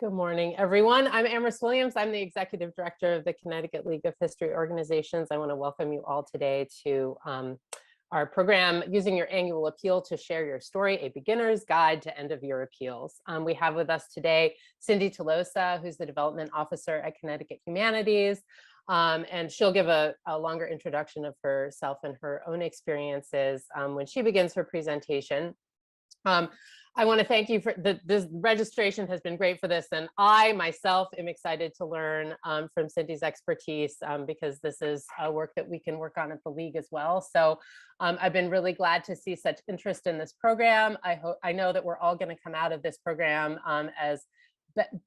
Good morning, everyone. I'm Amherst Williams. I'm the Executive Director of the Connecticut League of History Organizations. I want to welcome you all today to our program, Using Your Annual Appeal to Share Your Story, a Beginner's Guide to End of Year Appeals. We have with us today Cyndi Tolosa, who's the Development Officer at Connecticut Humanities. And she'll give a longer introduction of herself and her own experiences when she begins her presentation. I want to thank you for this registration has been great for this, and I myself am excited to learn from Cyndi's expertise because this is work that we can work on at the League as well. So I've been really glad to see such interest in this program. I know that we're all going to come out of this program as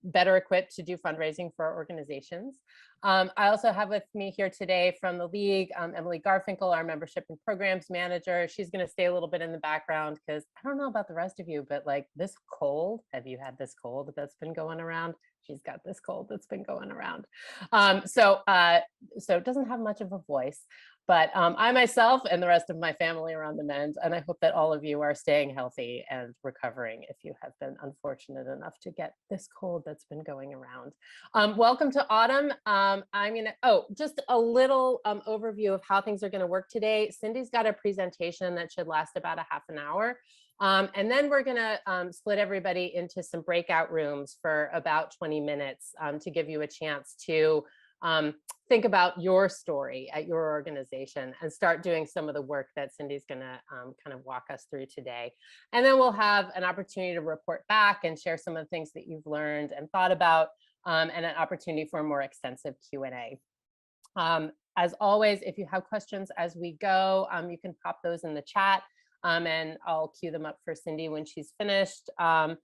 better equipped to do fundraising for our organizations. I also have with me here today from the League, Emily Garfinkel, our membership and programs manager. She's going to stay a little bit in the background because I don't know about the rest of you, but like this cold, have you had this cold that's been going around? She's got this cold that's been going around. So it doesn't have much of a voice, but I myself and the rest of my family are on the mend, and I hope that all of you are staying healthy and recovering if you have been unfortunate enough to get this cold that's been going around. Welcome to autumn. Just a little overview of how things are going to work today. Cyndi's got a presentation that should last about a half an hour. And then we're going to split everybody into some breakout rooms for about 20 minutes to give you a chance to think about your story at your organization and start doing some of the work that Cyndi's going to kind of walk us through today. And then we'll have an opportunity to report back and share some of the things that you've learned and thought about, and an opportunity for a more extensive Q&A. As always, if you have questions as we go, you can pop those in the chat. And I'll queue them up for Cyndi when she's finished. I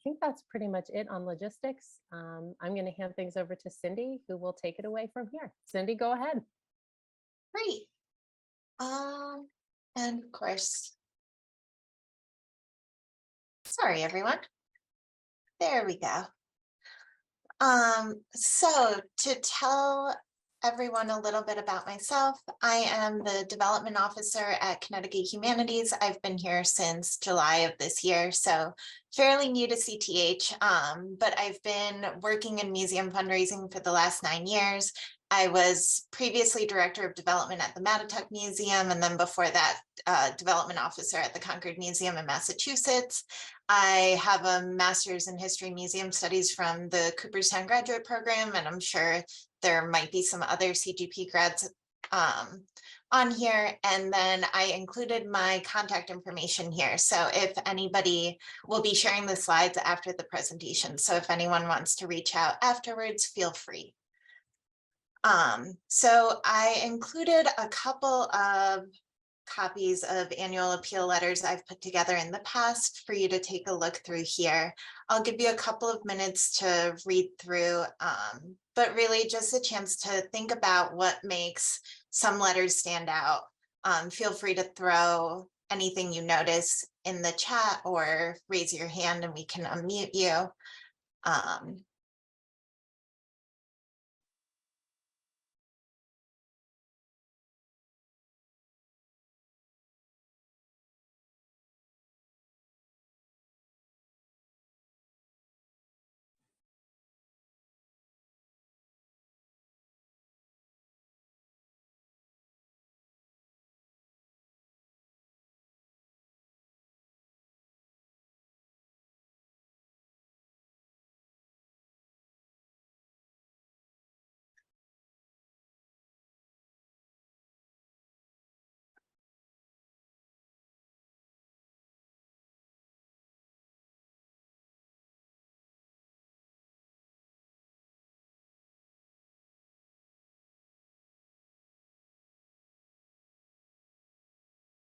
think that's pretty much it on logistics. I'm going to hand things over to Cyndi, who will take it away from here. Cyndi, go ahead. Great. And of course, sorry, everyone. There we go. So to tell everyone a little bit about myself, I am the development officer at Connecticut Humanities. I've been here since July of this year, so fairly new to CTH, but I've been working in museum fundraising for the last 9 years. I was previously director of development at the Mattituck Museum, and then before that, development officer at the Concord Museum in Massachusetts. I have a master's in history museum studies from the Cooperstown graduate program, and I'm sure there might be some other CGP grads on here. And then I included my contact information here. So if anybody will be sharing the slides after the presentation. So if anyone wants to reach out afterwards, feel free. So I included a couple of copies of annual appeal letters I've put together in the past for you to take a look through here. I'll give you a couple of minutes to read through, but really just a chance to think about what makes some letters stand out. Feel free to throw anything you notice in the chat or raise your hand and we can unmute you.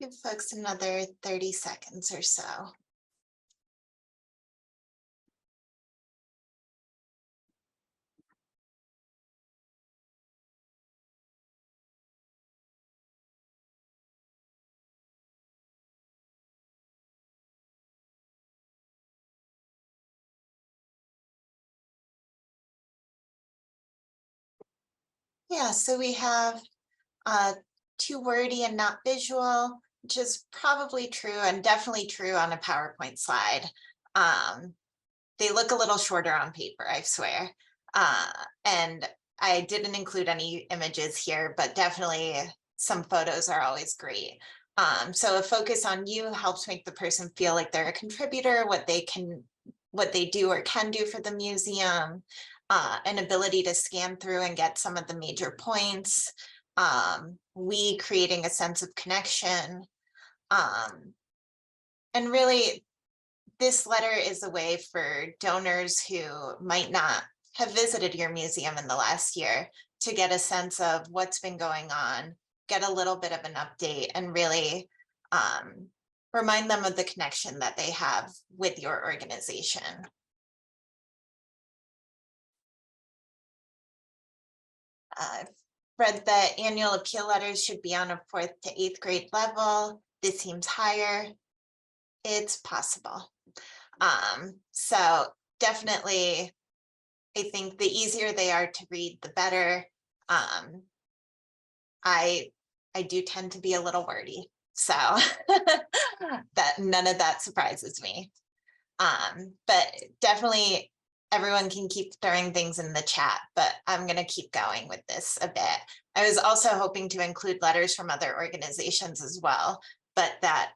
Give folks another 30 seconds or so. Yeah, so we have too wordy and not visual, which is probably true and definitely true on a PowerPoint slide. they look a little shorter on paper, I swear. And I didn't include any images here, but definitely some photos are always great. So a focus on you helps make the person feel like they're a contributor, what they do or can do for the museum, an ability to scan through and get some of the major points, we creating a sense of connection. And really, this letter is a way for donors who might not have visited your museum in the last year to get a sense of what's been going on, get a little bit of an update, and really remind them of the connection that they have with your organization. I've read that annual appeal letters should be on a 4th to 8th grade level. This seems higher. It's possible. So definitely, I think the easier they are to read, the better. I do tend to be a little wordy, so that none of that surprises me. But definitely everyone can keep throwing things in the chat, but I'm going to keep going with this a bit. I was also hoping to include letters from other organizations as well, but that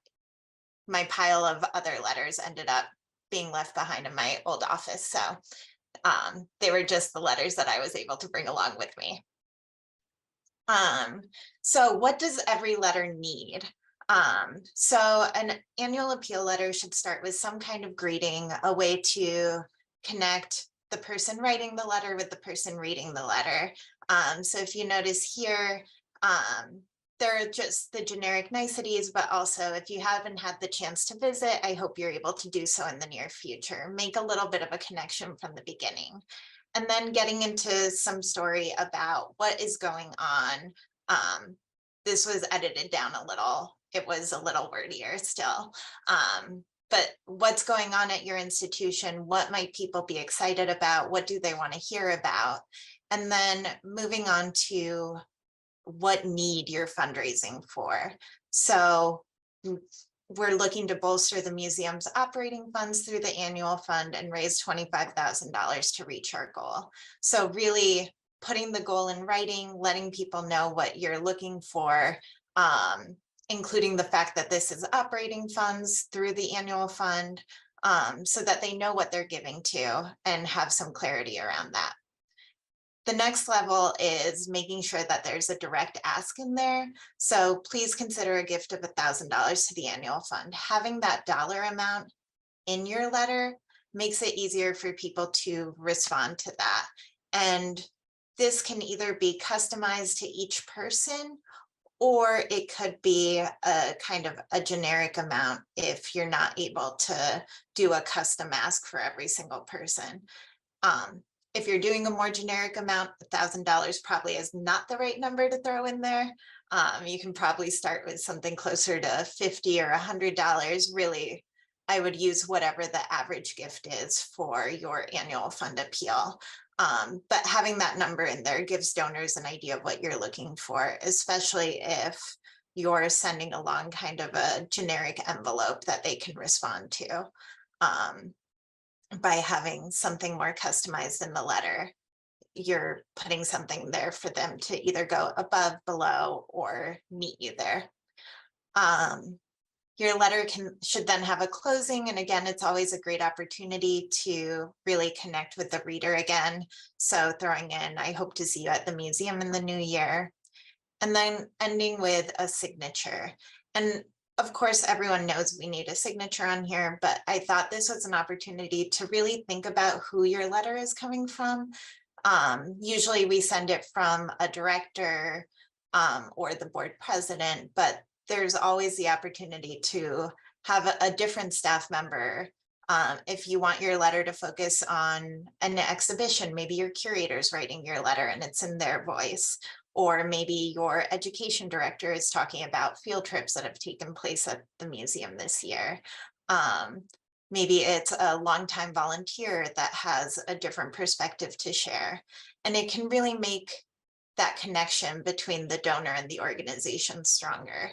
my pile of other letters ended up being left behind in my old office. So they were just the letters that I was able to bring along with me. So what does every letter need? So an annual appeal letter should start with some kind of greeting, a way to connect the person writing the letter with the person reading the letter. So if you notice here, there are just the generic niceties, but also if you haven't had the chance to visit, I hope you're able to do so in the near future. Make a little bit of a connection from the beginning. And then getting into some story about what is going on. This was edited down a little. It was a little wordier still. But what's going on at your institution? What might people be excited about? What do they want to hear about? And then moving on to what need you're fundraising for. So we're looking to bolster the museum's operating funds through the annual fund and raise $25,000 to reach our goal. So really putting the goal in writing, letting people know what you're looking for, including the fact that this is operating funds through the annual fund, so that they know what they're giving to and have some clarity around that. The next level is making sure that there's a direct ask in there. So please consider a gift of $1,000 to the annual fund. Having that dollar amount in your letter makes it easier for people to respond to that. And this can either be customized to each person, or it could be a kind of a generic amount if you're not able to do a custom ask for every single person. If you're doing a more generic amount, $1,000 probably is not the right number to throw in there. You can probably start with something closer to $50 or $100. Really, I would use whatever the average gift is for your annual fund appeal. But having that number in there gives donors an idea of what you're looking for, especially if you're sending along kind of a generic envelope that they can respond to. By having something more customized in the letter, you're putting something there for them to either go above, below, or meet you there. Your letter should then have a closing. And again, it's always a great opportunity to really connect with the reader again. So throwing in, I hope to see you at the museum in the new year. And then ending with a signature. And of course, everyone knows we need a signature on here, but I thought this was an opportunity to really think about who your letter is coming from. Usually we send it from a director or the board president, but there's always the opportunity to have a different staff member. If you want your letter to focus on an exhibition, maybe your curator's writing your letter and it's in their voice. Or maybe your education director is talking about field trips that have taken place at the museum this year. Maybe it's a longtime volunteer that has a different perspective to share. And it can really make that connection between the donor and the organization stronger.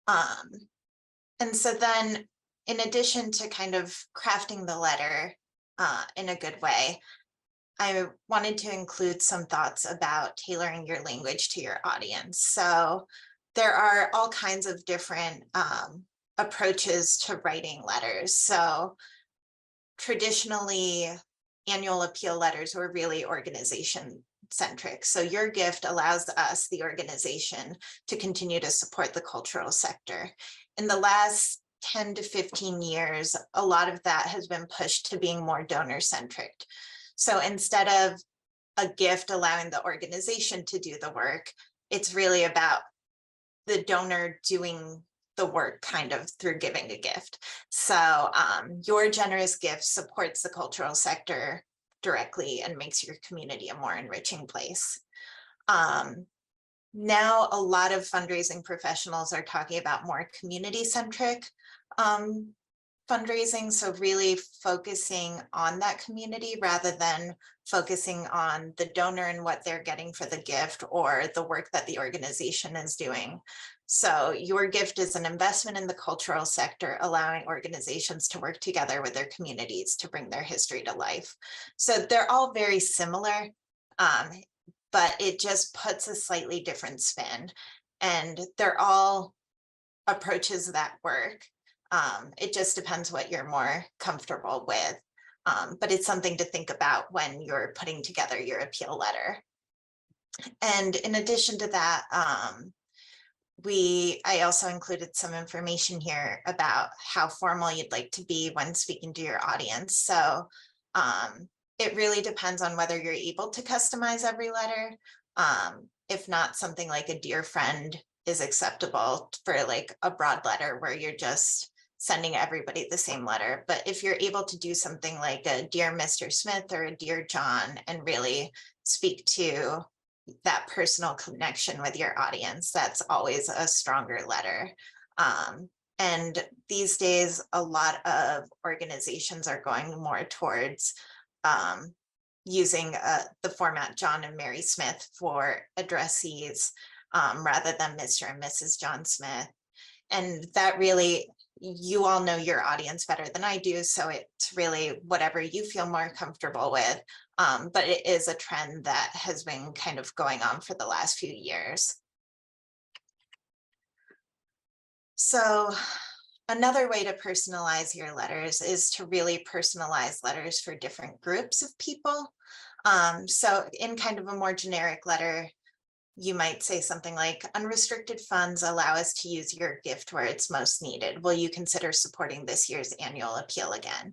And so then in addition to kind of crafting the letter in a good way, I wanted to include some thoughts about tailoring your language to your audience. So there are all kinds of different approaches to writing letters. So traditionally, annual appeal letters were really organization centric. So your gift allows us, the organization, to continue to support the cultural sector. In the last 10 to 15 years, a lot of that has been pushed to being more donor centric. So instead of a gift allowing the organization to do the work, it's really about the donor doing the work kind of through giving a gift. So your generous gift supports the cultural sector directly and makes your community a more enriching place. Now, a lot of fundraising professionals are talking about more community-centric fundraising. So really focusing on that community rather than focusing on the donor and what they're getting for the gift or the work that the organization is doing. So your gift is an investment in the cultural sector, allowing organizations to work together with their communities to bring their history to life. So they're all very similar, but it just puts a slightly different spin. And they're all approaches that work. It just depends what you're more comfortable with. But it's something to think about when you're putting together your appeal letter. And in addition to that, I also included some information here about how formal you'd like to be when speaking to your audience. So it really depends on whether you're able to customize every letter. If not, something like a dear friend is acceptable for like a broad letter where you're just sending everybody the same letter. But if you're able to do something like a dear Mr. Smith or a dear John and really speak to that personal connection with your audience, that's always a stronger letter. And these days, a lot of organizations are going more towards using the format John and Mary Smith for addressees rather than Mr. and Mrs. John Smith. And that really, you all know your audience better than I do, so it's really whatever you feel more comfortable with. But it is a trend that has been kind of going on for the last few years. So another way to personalize your letters is to really personalize letters for different groups of people. So in kind of a more generic letter, you might say something like, unrestricted funds allow us to use your gift where it's most needed. Will you consider supporting this year's annual appeal again?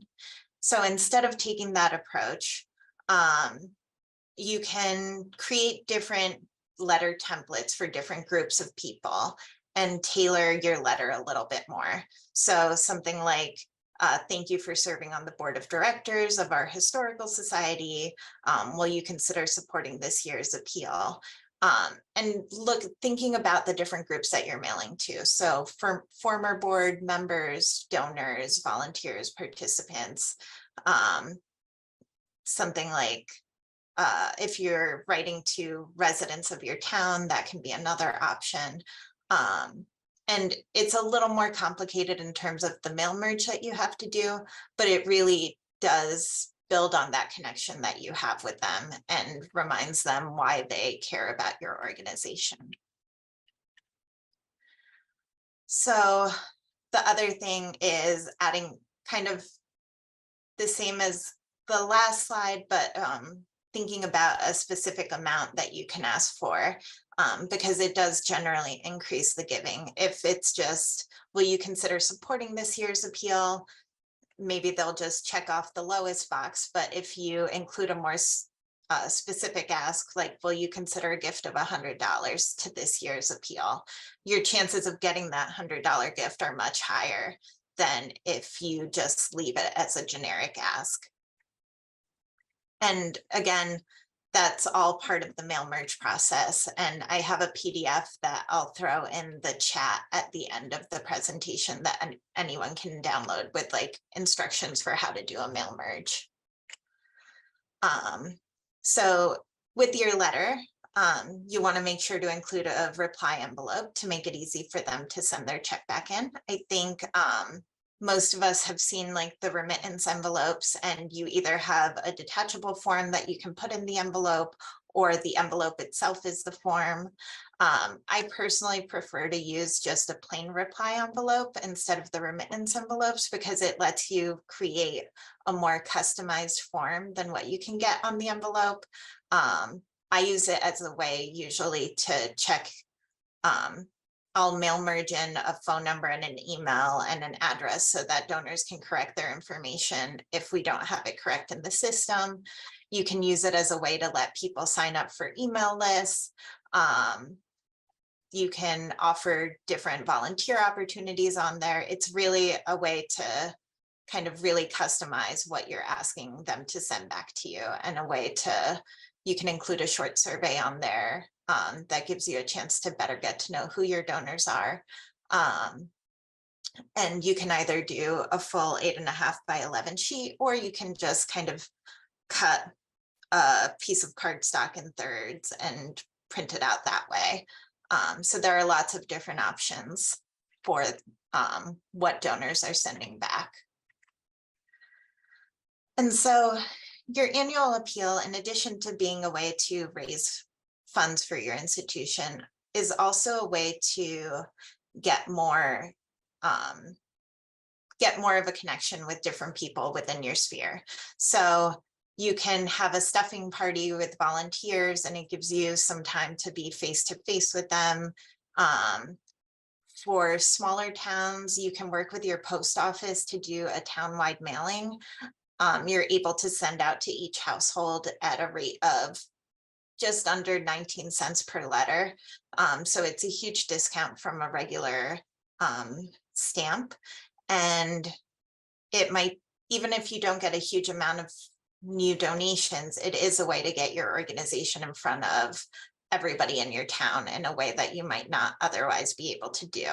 So instead of taking that approach, you can create different letter templates for different groups of people and tailor your letter a little bit more. So something like, thank you for serving on the board of directors of our historical society. Will you consider supporting this year's appeal? And thinking about the different groups that you're mailing to. So for former board members, donors, volunteers, participants, something like if you're writing to residents of your town, that can be another option. And it's a little more complicated in terms of the mail merge that you have to do, but it really does build on that connection that you have with them and reminds them why they care about your organization. So the other thing is adding kind of the same as the last slide, but thinking about a specific amount that you can ask for, because it does generally increase the giving. If it's just, will you consider supporting this year's appeal? Maybe they'll just check off the lowest box. But if you include a more specific ask, like, will you consider a gift of $100 to this year's appeal? Your chances of getting that $100 gift are much higher than if you just leave it as a generic ask. And again, that's all part of the mail merge process. And I have a PDF that I'll throw in the chat at the end of the presentation that anyone can download with like instructions for how to do a mail merge. So with your letter, you want to make sure to include a reply envelope to make it easy for them to send their check back in. I think most of us have seen like the remittance envelopes, and you either have a detachable form that you can put in the envelope, or the envelope itself is the form. I personally prefer to use just a plain reply envelope instead of the remittance envelopes, because it lets you create a more customized form than what you can get on the envelope. I use it as a way usually to check. I'll mail merge in a phone number and an email and an address so that donors can correct their information if we don't have it correct in the system. You can use it as a way to let people sign up for email lists. You can offer different volunteer opportunities on there. It's really a way to kind of really customize what you're asking them to send back to you, and a way to, you can include a short survey on there that gives you a chance to better get to know who your donors are. And you can either do a full 8.5 by 11 sheet, or you can just kind of cut a piece of cardstock in thirds and print it out that way. So there are lots of different options for what donors are sending back. And so your annual appeal, in addition to being a way to raise funds for your institution, is also a way to get more of a connection with different people within your sphere. So you can have a stuffing party with volunteers, and it gives you some time to be face to face with them. For smaller towns, you can work with your post office to do a town-wide mailing. You're able to send out to each household at a rate of just under 19 cents per letter. So it's a huge discount from a regular stamp. And it might, even if you don't get a huge amount of new donations, it is a way to get your organization in front of everybody in your town in a way that you might not otherwise be able to do.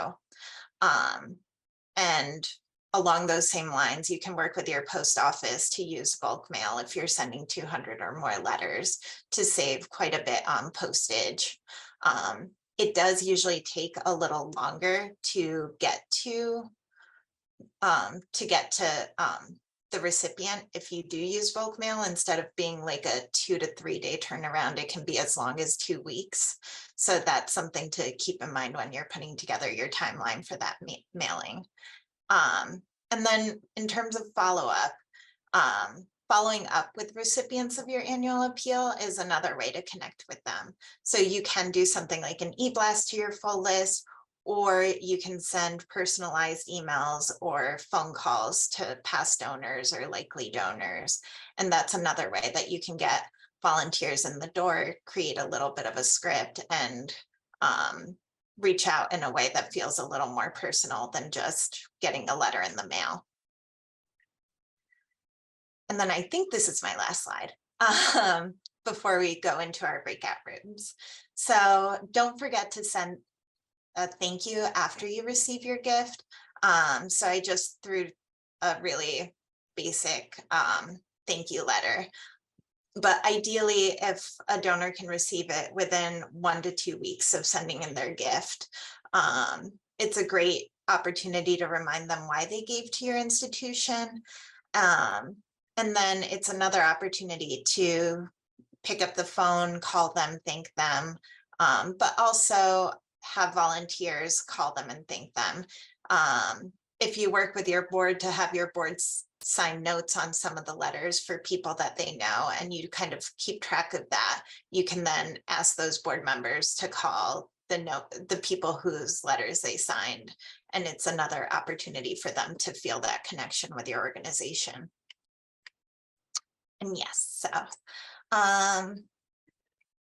And along those same lines, you can work with your post office to use bulk mail if you're sending 200 or more letters, to save quite a bit on postage. It does usually take a little longer to get to the recipient if you do use bulk mail. Instead of being like a 2 to 3 day turnaround, it can be as long as 2 weeks. So that's something to keep in mind when you're putting together your timeline for that mailing. And then in terms of follow-up, following up with recipients of your annual appeal is another way to connect with them. So you can do something like an e-blast to your full list, or you can send personalized emails or phone calls to past donors or likely donors. And that's another way that you can get volunteers in the door, create a little bit of a script, and reach out in a way that feels a little more personal than just getting a letter in the mail. And then I think this is my last slide before we go into our breakout rooms. So don't forget to send a thank you after you receive your gift. So I just threw a really basic thank you letter. But ideally, if a donor can receive it within 1 to 2 weeks of sending in their gift, it's a great opportunity to remind them why they gave to your institution. And then it's another opportunity to pick up the phone, call them, thank them, but also have volunteers call them and thank them. If you work with your board, to have your boards sign notes on some of the letters for people that they know, and you kind of keep track of that, you can then ask those board members to call the people whose letters they signed. And it's another opportunity for them to feel that connection with your organization. And yes, so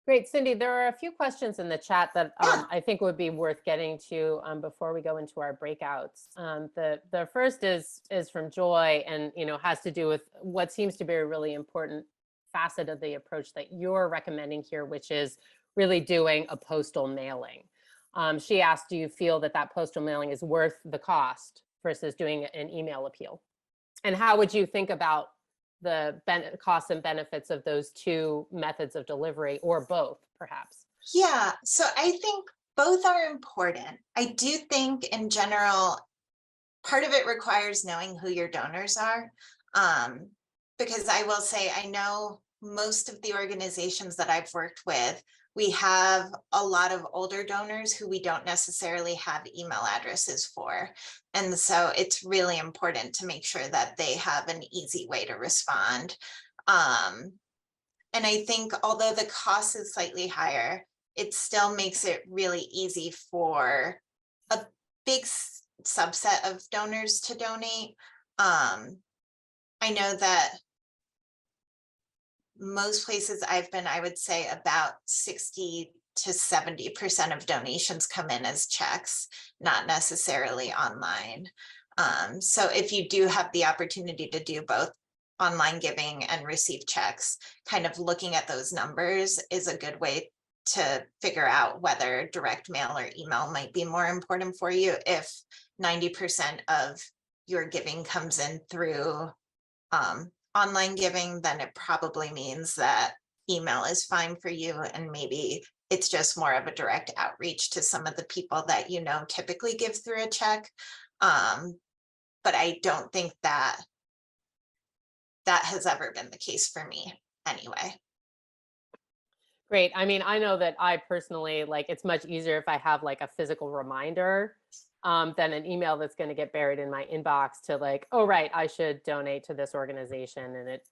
great, Cyndi. There are a few questions in the chat that yeah. I think would be worth getting to before we go into our breakouts. The first is from Joy, and has to do with what seems to be a really important facet of the approach that you're recommending here, which is really doing a postal mailing. She asked, do you feel that postal mailing is worth the cost versus doing an email appeal? And how would you think about the costs and benefits of those two methods of delivery, or both, perhaps? Yeah, so I think both are important. I do think in general, part of it requires knowing who your donors are. Um, because I will say, I know most of the organizations that I've worked with, we have a lot of older donors who we don't necessarily have email addresses for. And so it's really important to make sure that they have an easy way to respond. And I think although the cost is slightly higher, it still makes it really easy for a big subset of donors to donate. I know that most places I've been, I would say about 60 to 70% of donations come in as checks, not necessarily online. So if you do have the opportunity to do both online giving and receive checks, kind of looking at those numbers is a good way to figure out whether direct mail or email might be more important for you. If 90% of your giving comes in through online giving, then it probably means that email is fine for you, and maybe it's just more of a direct outreach to some of the people that you know typically give through a check. But I don't think that has ever been the case for me anyway. Great. I mean, I know that I personally, like, it's much easier if I have like a physical reminder than an email that's going to get buried in my inbox to like, oh, right, I should donate to this organization. And it,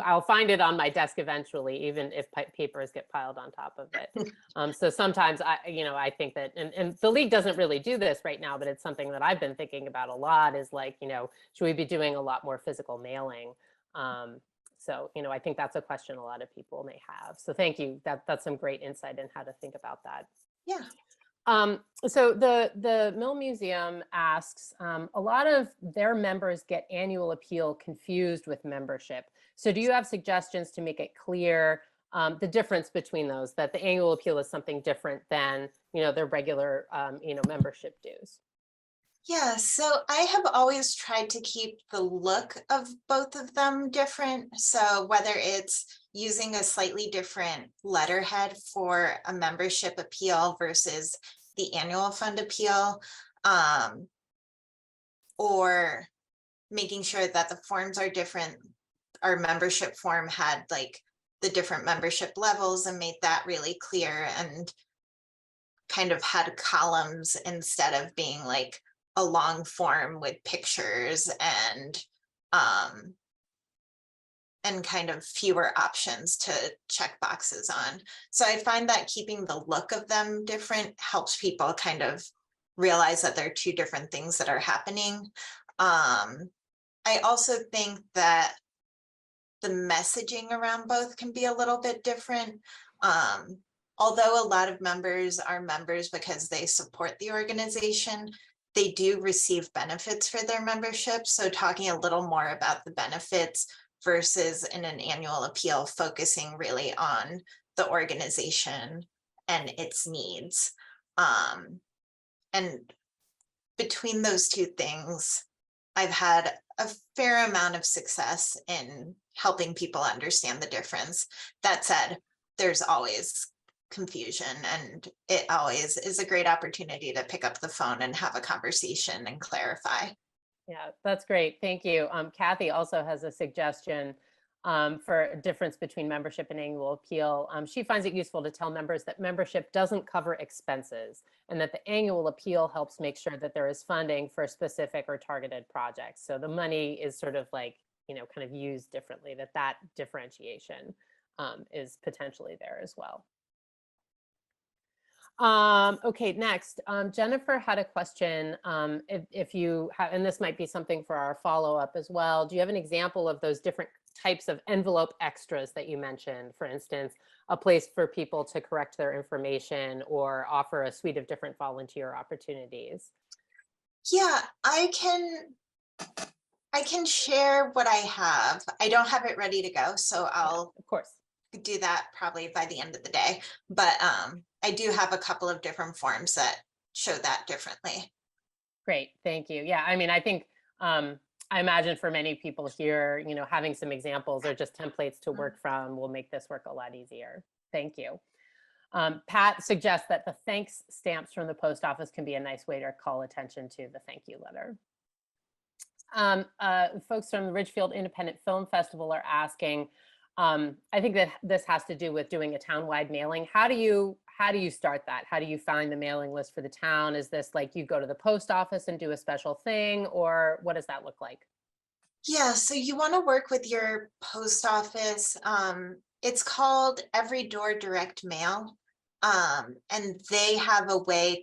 I'll find it on my desk eventually, even if papers get piled on top of it. So sometimes I think that, and the league doesn't really do this right now, but it's something that I've been thinking about a lot is like, should we be doing a lot more physical mailing? So, I think that's a question a lot of people may have. So thank you. That's some great insight in how to think about that. Yeah. So the Mill Museum asks, a lot of their members get annual appeal confused with membership. So do you have suggestions to make it clear the difference between those, that the annual appeal is something different than, their regular, membership dues? Yeah, so I have always tried to keep the look of both of them different. So whether it's using a slightly different letterhead for a membership appeal versus the annual fund appeal, or making sure that the forms are different. Our membership form had like the different membership levels and made that really clear, and kind of had columns instead of being like a long form with pictures and kind of fewer options to check boxes on. So I find that keeping the look of them different helps people kind of realize that they're two different things that are happening. I also think that the messaging around both can be a little bit different. Although a lot of members are members because they support the organization, they do receive benefits for their membership. So talking a little more about the benefits versus in an annual appeal, focusing really on the organization and its needs. And between those two things, I've had a fair amount of success in helping people understand the difference. That said, there's always confusion, and it always is a great opportunity to pick up the phone and have a conversation and clarify. Yeah, that's great. Thank you. Kathy also has a suggestion for a difference between membership and annual appeal. She finds it useful to tell members that membership doesn't cover expenses, and that the annual appeal helps make sure that there is funding for specific or targeted projects. So the money is sort of like, kind of used differently, that differentiation is potentially there as well. Okay, next, Jennifer had a question. If you have, and this might be something for our follow-up as well, do you have an example of those different types of envelope extras that you mentioned? For instance, a place for people to correct their information or offer a suite of different volunteer opportunities? Yeah, I can share what I have. I don't have it ready to go, so I'll Of course. do that probably by the end of the day. But I do have a couple of different forms that show that differently. Great, thank you. Yeah, I mean, I think, I imagine for many people here, having some examples or just templates to work from will make this work a lot easier. Thank you. Pat suggests that the thanks stamps from the post office can be a nice way to call attention to the thank you letter. Folks from the Ridgefield Independent Film Festival are asking, I think that this has to do with doing a town-wide mailing. How do you start that? How do you find the mailing list for the town? Is this like you go to the post office and do a special thing, or what does that look like? Yeah, so you want to work with your post office. It's called Every Door Direct Mail. And they have a way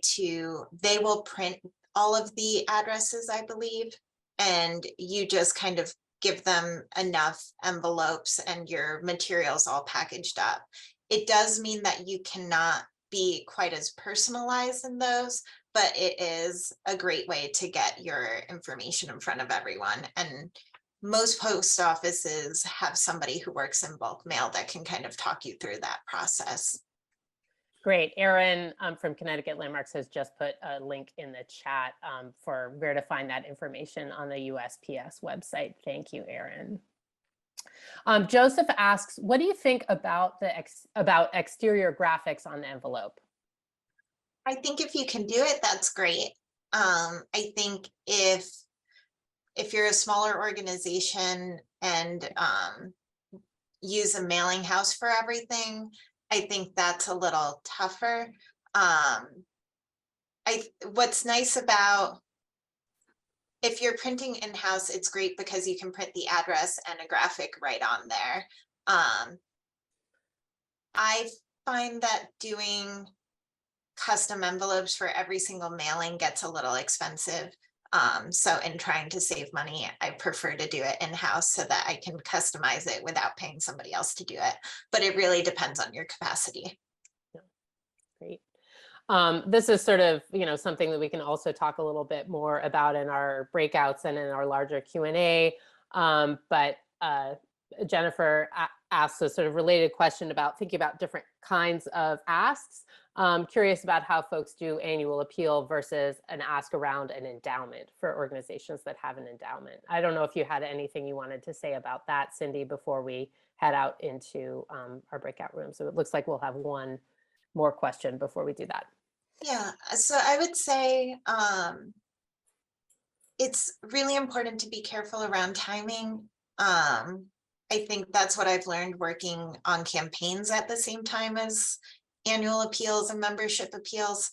they will print all of the addresses, I believe, and you just kind of give them enough envelopes and your materials all packaged up. It does mean that you cannot be quite as personalized in those, but it is a great way to get your information in front of everyone. And most post offices have somebody who works in bulk mail that can kind of talk you through that process. Great. Erin from Connecticut Landmarks has just put a link in the chat for where to find that information on the USPS website. Thank you, Erin. Joseph asks, what do you think about about exterior graphics on the envelope? I think if you can do it, that's great. I think if you're a smaller organization and use a mailing house for everything, I think that's a little tougher. What's nice about if you're printing in-house, it's great because you can print the address and a graphic right on there. I find that doing custom envelopes for every single mailing gets a little expensive. So in trying to save money, I prefer to do it in-house so that I can customize it without paying somebody else to do it. But it really depends on your capacity. Yeah, great. This is sort of, something that we can also talk a little bit more about in our breakouts and in our larger Q&A. But Jennifer asked a sort of related question about thinking about different kinds of asks. Curious about how folks do annual appeal versus an ask around an endowment for organizations that have an endowment. I don't know if you had anything you wanted to say about that, Cyndi, before we head out into our breakout room. So it looks like we'll have one more question before we do that. Yeah, so I would say it's really important to be careful around timing. I think that's what I've learned working on campaigns at the same time as annual appeals and membership appeals.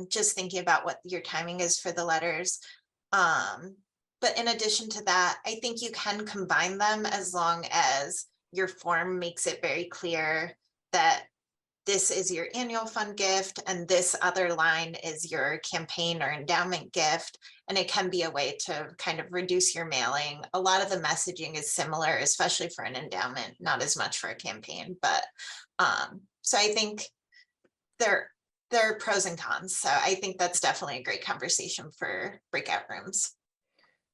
Just thinking about what your timing is for the letters. But in addition to that, I think you can combine them as long as your form makes it very clear that this is your annual fund gift and this other line is your campaign or endowment gift. And it can be a way to kind of reduce your mailing. A lot of the messaging is similar, especially for an endowment, not as much for a campaign. But so I think there are pros and cons. So I think that's definitely a great conversation for breakout rooms.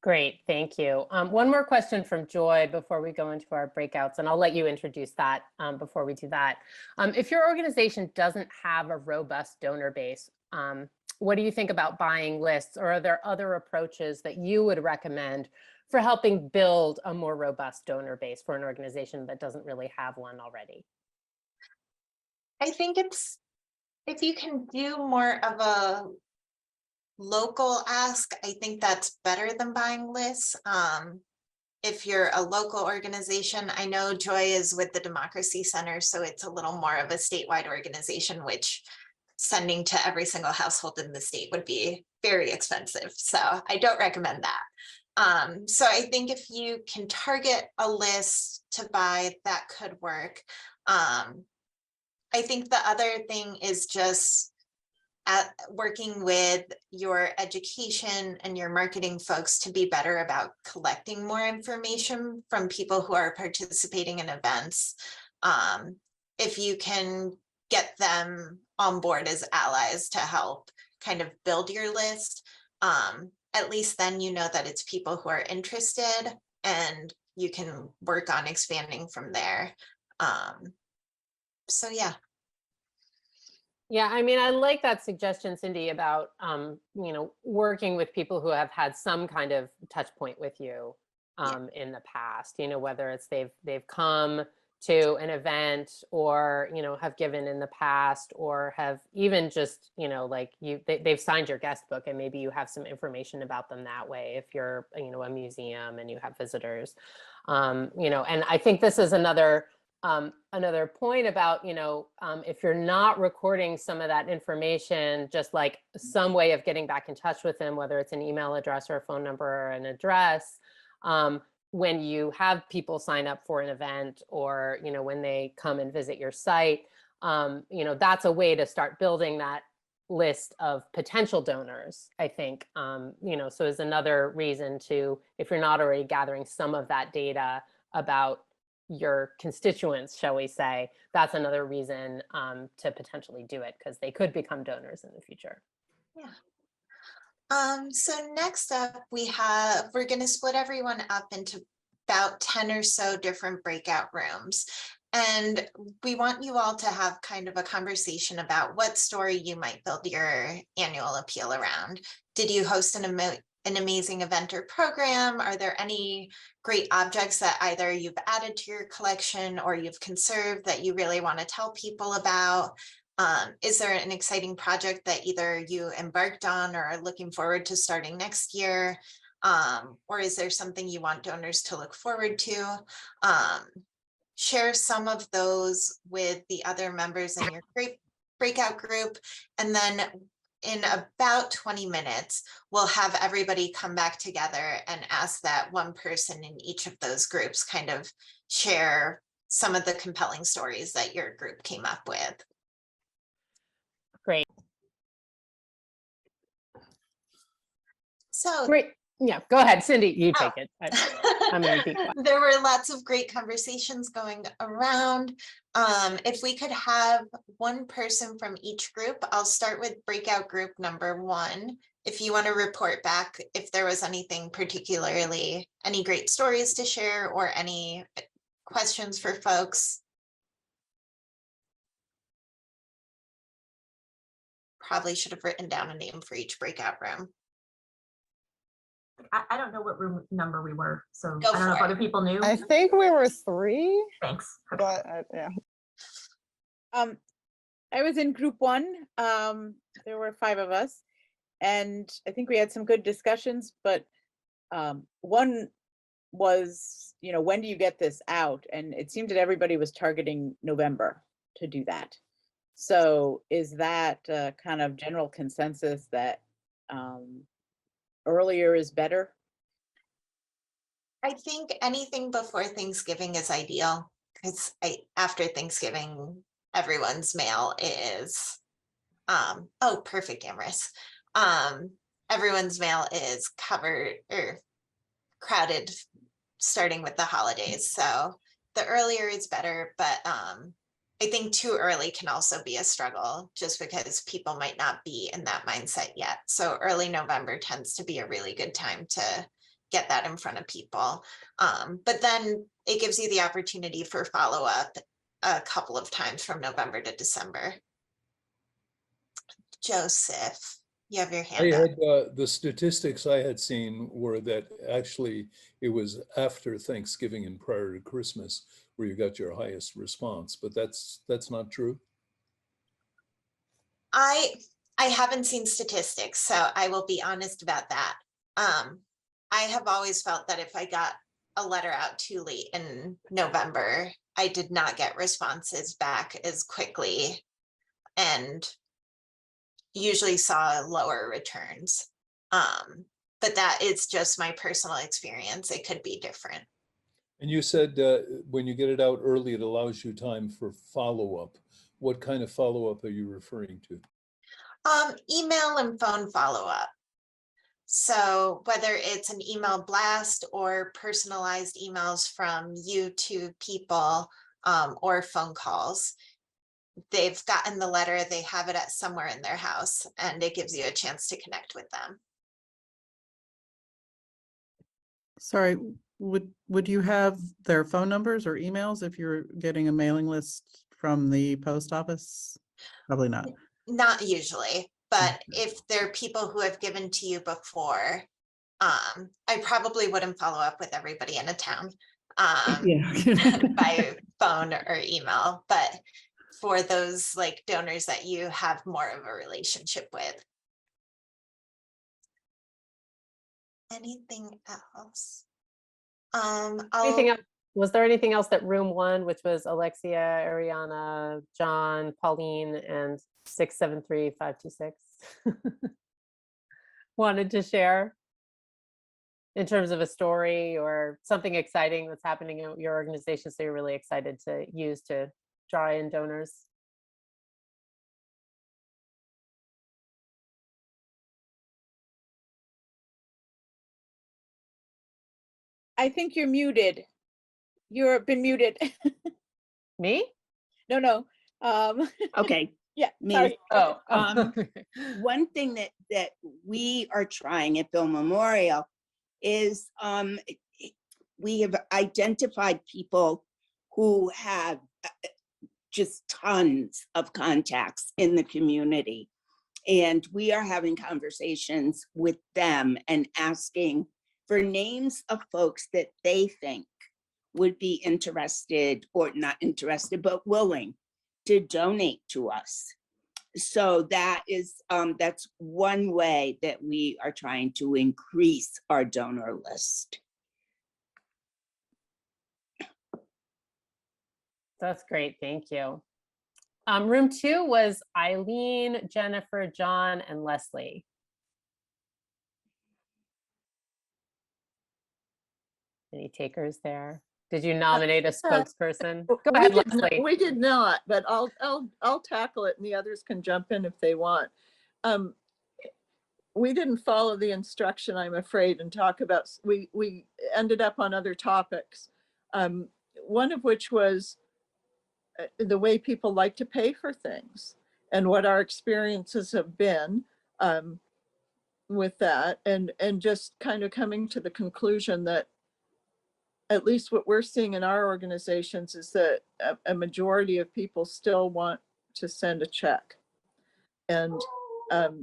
Great, thank you. One more question from Joy before we go into our breakouts, and I'll let you introduce that before we do that. If your organization doesn't have a robust donor base, what do you think about buying lists, or are there other approaches that you would recommend for helping build a more robust donor base for an organization that doesn't really have one already? I think if you can do more of a local ask, I think that's better than buying lists. If you're a local organization, I know Joy is with the Democracy Center, so it's a little more of a statewide organization, which sending to every single household in the state would be very expensive. So I don't recommend that. So I think if you can target a list to buy, that could work. I think the other thing is just working with your education and your marketing folks to be better about collecting more information from people who are participating in events. If you can get them on board as allies to help kind of build your list, at least then you know that it's people who are interested and you can work on expanding from there. So yeah. Yeah, I mean, I like that suggestion, Cyndi, about working with people who have had some kind of touch point with you in the past. Whether it's they've come to an event, or, you know, have given in the past, or have even just, you know, like they've signed your guest book, and maybe you have some information about them that way if you're, you know, a museum and you have visitors. You know, and I think this is another point about, you know, if you're not recording some of that information, just like some way of getting back in touch with them, whether it's an email address or a phone number or an address, when you have people sign up for an event, or, you know, when they come and visit your site, you know, that's a way to start building that list of potential donors, I think. You know, so is another reason to, if you're not already gathering some of that data about your constituents, shall we say, that's another reason to potentially do it, because they could become donors in the future. Yeah. So next up we're going to split everyone up into about 10 or so different breakout rooms. And we want you all to have kind of a conversation about what story you might build your annual appeal around. Did you host an amazing event or program? Are there any great objects that either you've added to your collection or you've conserved that you really want to tell people about? Is there an exciting project that either you embarked on or are looking forward to starting next year? Or is there something you want donors to look forward to? Share some of those with the other members in your breakout group. And then in about 20 minutes, we'll have everybody come back together and ask that one person in each of those groups kind of share some of the compelling stories that your group came up with. Great. So great. Yeah, go ahead, Cyndi, you take it. I'm going to be quiet. There were lots of great conversations going around. If we could have one person from each group, I'll start with breakout group number 1. If you want to report back if there was anything particularly, any great stories to share or any questions for folks. Probably should have written down a name for each breakout room. I don't know what room number we were, so Go I don't know if for other it. people knew. I think we were 3, Thanks. but yeah. I was in group 1. There were 5 of us, and I think we had some good discussions, but one was, you know, when do you get this out? And it seemed that everybody was targeting November to do that. So is that kind of general consensus that earlier is better? I think anything before Thanksgiving is ideal, because after Thanksgiving, everyone's mail is, oh, perfect, Amorous. Everyone's mail is covered or crowded, starting with the holidays. So the earlier is better, but I think too early can also be a struggle, just because people might not be in that mindset yet. So early November tends to be a really good time to get that in front of people. But then it gives you the opportunity for follow-up a couple of times from November to December. Joseph, you have your hand up. The statistics I had seen were that actually it was after Thanksgiving and prior to Christmas where you got your highest response, but that's not true. I haven't seen statistics, so I will be honest about that. I have always felt that if I got a letter out too late in November, I did not get responses back as quickly and usually saw lower returns. But that is just my personal experience. It could be different. And you said when you get it out early, it allows you time for follow-up. What kind of follow-up are you referring to? Email and phone follow-up. So whether it's an email blast or personalized emails from you to people, or phone calls, they've gotten the letter, they have it at somewhere in their house, and it gives you a chance to connect with them. Sorry, would you have their phone numbers or emails if you're getting a mailing list from the post office? Probably not. Not usually, but if there are people who have given to you before, I probably wouldn't follow up with everybody in a town. Yeah. by phone or email, but for those like donors that you have more of a relationship with. Anything else? Anything else? Was there anything else that room one, which was Alexia, Ariana, John, Pauline, and 673-526 wanted to share in terms of a story or something exciting that's happening in your organization, so you're really excited to use to draw in donors? I think you're muted. You've been muted. Me? No. Okay, Yeah, me. sorry. Oh, One thing that we are trying at Bill Memorial is we have identified people who have just tons of contacts in the community. And we are having conversations with them and asking for names of folks that they think would be interested, or not interested, but willing to donate to us. So that is, that's one way that we are trying to increase our donor list. that's great. Thank you. Room two was Eileen, Jennifer, John, and Leslie. Any takers there? Did you nominate a spokesperson? Go ahead, Leslie. We did not, but I'll tackle it and the others can jump in if they want. We didn't follow the instruction, I'm afraid, and talk about, we ended up on other topics. One of which was the way people like to pay for things and what our experiences have been with that, and just kind of coming to the conclusion that at least what we're seeing in our organizations is that a majority of people still want to send a check. And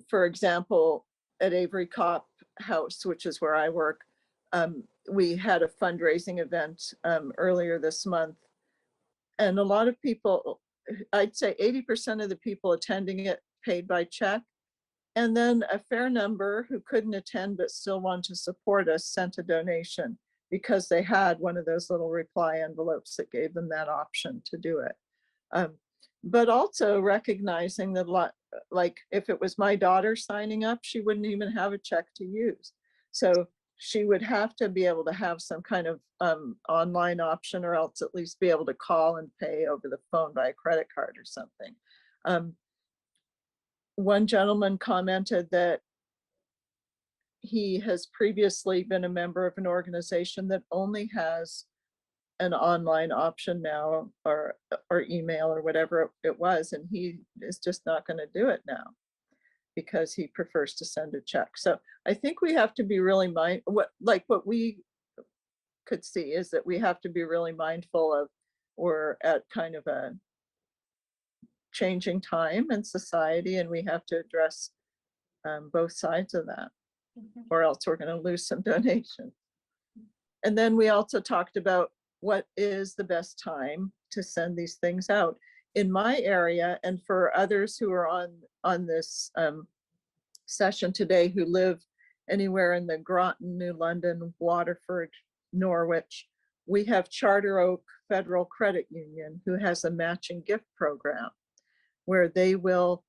for example, at Avery Cop House, which is where I work, we had a fundraising event earlier this month. And a lot of people, I'd say 80% of the people attending it paid by check. And then a fair number who couldn't attend but still want to support us sent a donation, because they had one of those little reply envelopes that gave them that option to do it. But also recognizing that, like, if it was my daughter signing up, she wouldn't even have a check to use. So she would have to be able to have some kind of online option, or else at least be able to call and pay over the phone by a credit card or something. One gentleman commented that he has previously been a member of an organization that only has an online option now, or email or whatever it was, and he is just not going to do it now because he prefers to send a check. So I think we have to be really what we could see is that we have to be really mindful of, we're at kind of a changing time in society, and we have to address both sides of that, or else we're going to lose some donations. And then we also talked about what is the best time to send these things out. In my area, and for others who are on this session today who live anywhere in the Groton, New London, Waterford, Norwich, we have Charter Oak Federal Credit Union, who has a matching gift program where they will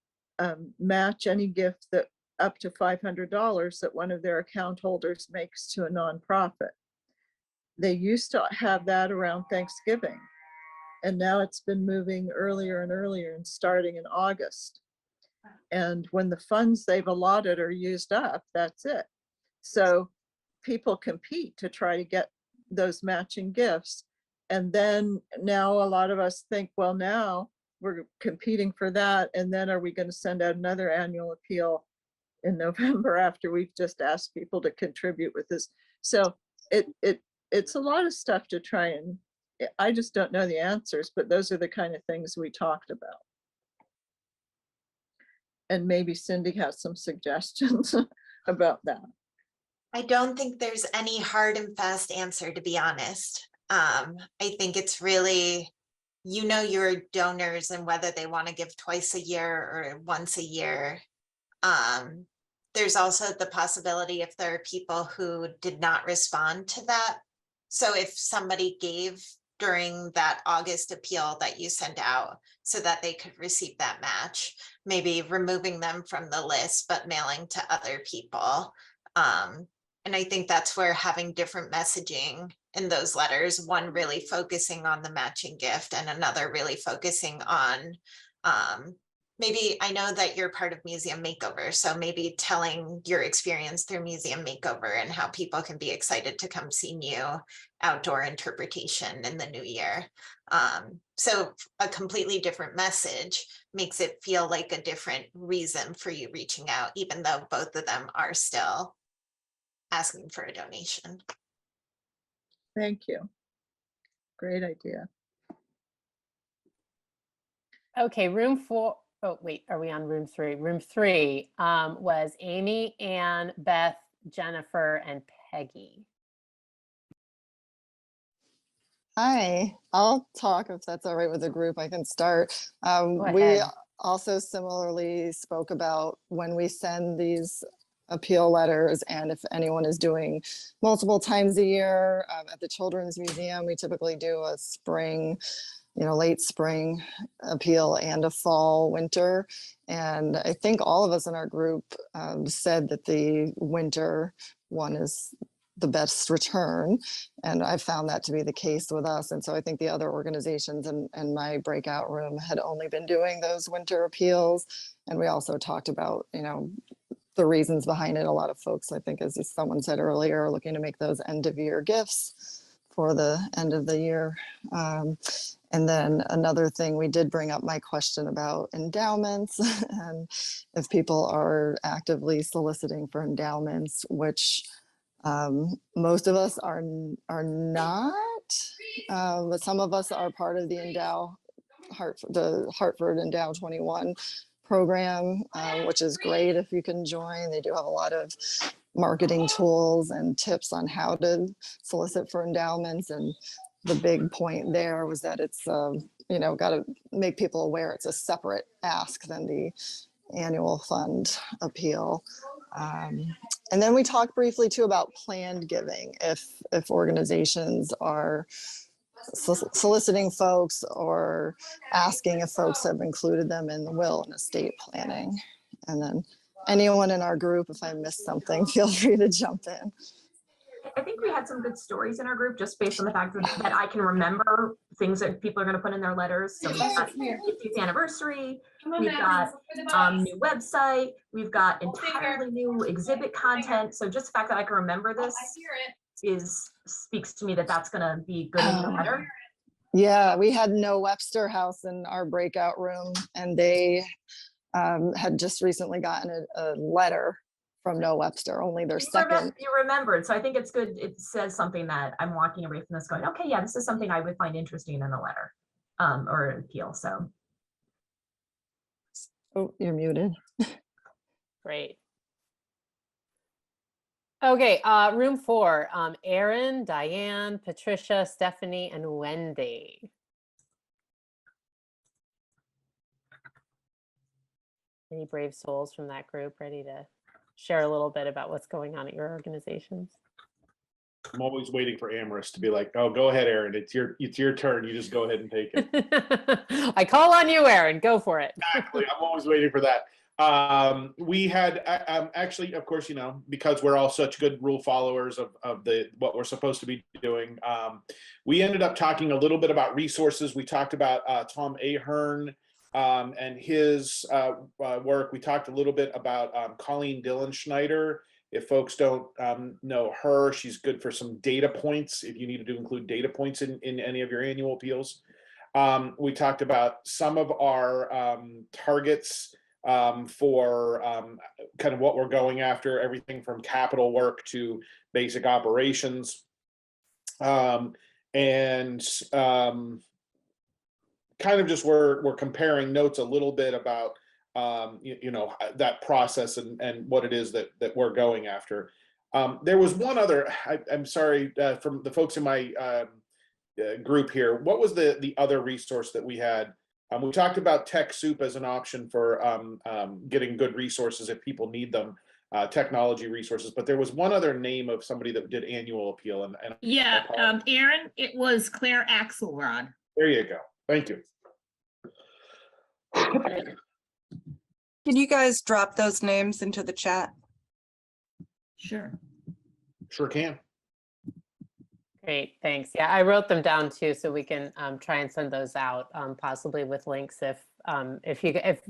match any gift that up to $500 that one of their account holders makes to a nonprofit. They used to have that around Thanksgiving, and now it's been moving earlier and earlier, and starting in August. And when the funds they've allotted are used up, that's it. So people compete to try to get those matching gifts. And then now a lot of us think, well, now we're competing for that, and then are we going to send out another annual appeal in November after we've just asked people to contribute with this? So it's a lot of stuff to try, and I just don't know the answers, but those are the kind of things we talked about. And maybe Cyndi has some suggestions about that. I don't think there's any hard and fast answer, to be honest. I think it's really, you know, your donors and whether they want to give twice a year or once a year. There's also the possibility if there are people who did not respond to that. So if somebody gave during that August appeal that you sent out so that they could receive that match, maybe removing them from the list, but mailing to other people. And I think that's where having different messaging in those letters, one really focusing on the matching gift and another really focusing on, maybe I know that you're part of Museum Makeover, so maybe telling your experience through Museum Makeover and how people can be excited to come see new outdoor interpretation in the new year. So a completely different message makes it feel like a different reason for you reaching out, even though both of them are still asking for a donation. Thank you. Great idea. Okay, room 4. Oh, wait, are we on room 3? Room 3 was Amy, Ann, Beth, Jennifer, and Peggy. Hi, I'll talk if that's all right with the group. I can start. Go We ahead. also similarly spoke about when we send these appeal letters, and if anyone is doing multiple times a year at the Children's Museum, we typically do a spring, late spring appeal and a fall winter. And I think all of us in our group said that the winter one is the best return. And I found that to be the case with us. And so I think the other organizations in my breakout room had only been doing those winter appeals. And we also talked about, the reasons behind it. A lot of folks, I think, as someone said earlier, are looking to make those end of year gifts for the end of the year. And then another thing, we did bring up my question about endowments and if people are actively soliciting for endowments, which most of us are not, but some of us are part of the Hartford Endow 21 program, which is great if you can join. They do have a lot of marketing tools and tips on how to solicit for endowments. And the big point there was that it's, got to make people aware it's a separate ask than the annual fund appeal. And then we talked briefly too about planned giving. If organizations are soliciting folks or asking if folks have included them in the will and estate planning. And then anyone in our group, if I missed something, feel free to jump in. I think we had some good stories in our group just based on the fact that I can remember things that people are going to put in their letters. So we've got 50th anniversary, we've got new website, we've got entirely new exhibit content. So just the fact that I can remember this speaks to me that that's going to be good in the letter. Yeah, we had No Webster House in our breakout room, and they had just recently gotten a letter from No Webster, only their second. You remembered, so I think it's good. It says something that I'm walking away from this going, okay, yeah, this is something I would find interesting in a letter or an appeal. So. Oh, you're muted. Great. Okay, room 4, Erin, Diane, Patricia, Stephanie, and Wendy. Any brave souls from that group ready to share a little bit about what's going on at your organizations? I'm always waiting for Amherst to be like, oh, go ahead, Erin. It's your turn. You just go ahead and take it. I call on you, Erin. Go for it. Exactly. I'm always waiting for that. We had actually, of course, because we're all such good rule followers of what we're supposed to be doing. We ended up talking a little bit about resources. We talked about Tom Ahern and his work. We talked a little bit about Colleen Dillenschneider. If folks don't know her, she's good for some data points if you needed to include data points in any of your annual appeals. We talked about some of our targets for kind of what we're going after, everything from capital work to basic operations. And kind of just we're comparing notes a little bit about that process and what it is that we're going after. There was one other, I'm sorry, from the folks in my group here, what was the other resource that we had? We talked about TechSoup as an option for getting good resources if people need them, technology resources, but there was one other name of somebody that did annual appeal. And Yeah, Aaron, it was Claire Axelrod. there you go. Thank you. Can you guys drop those names into the chat? Sure. Sure can. Great, thanks. Yeah, I wrote them down too, so we can try and send those out, possibly with links. If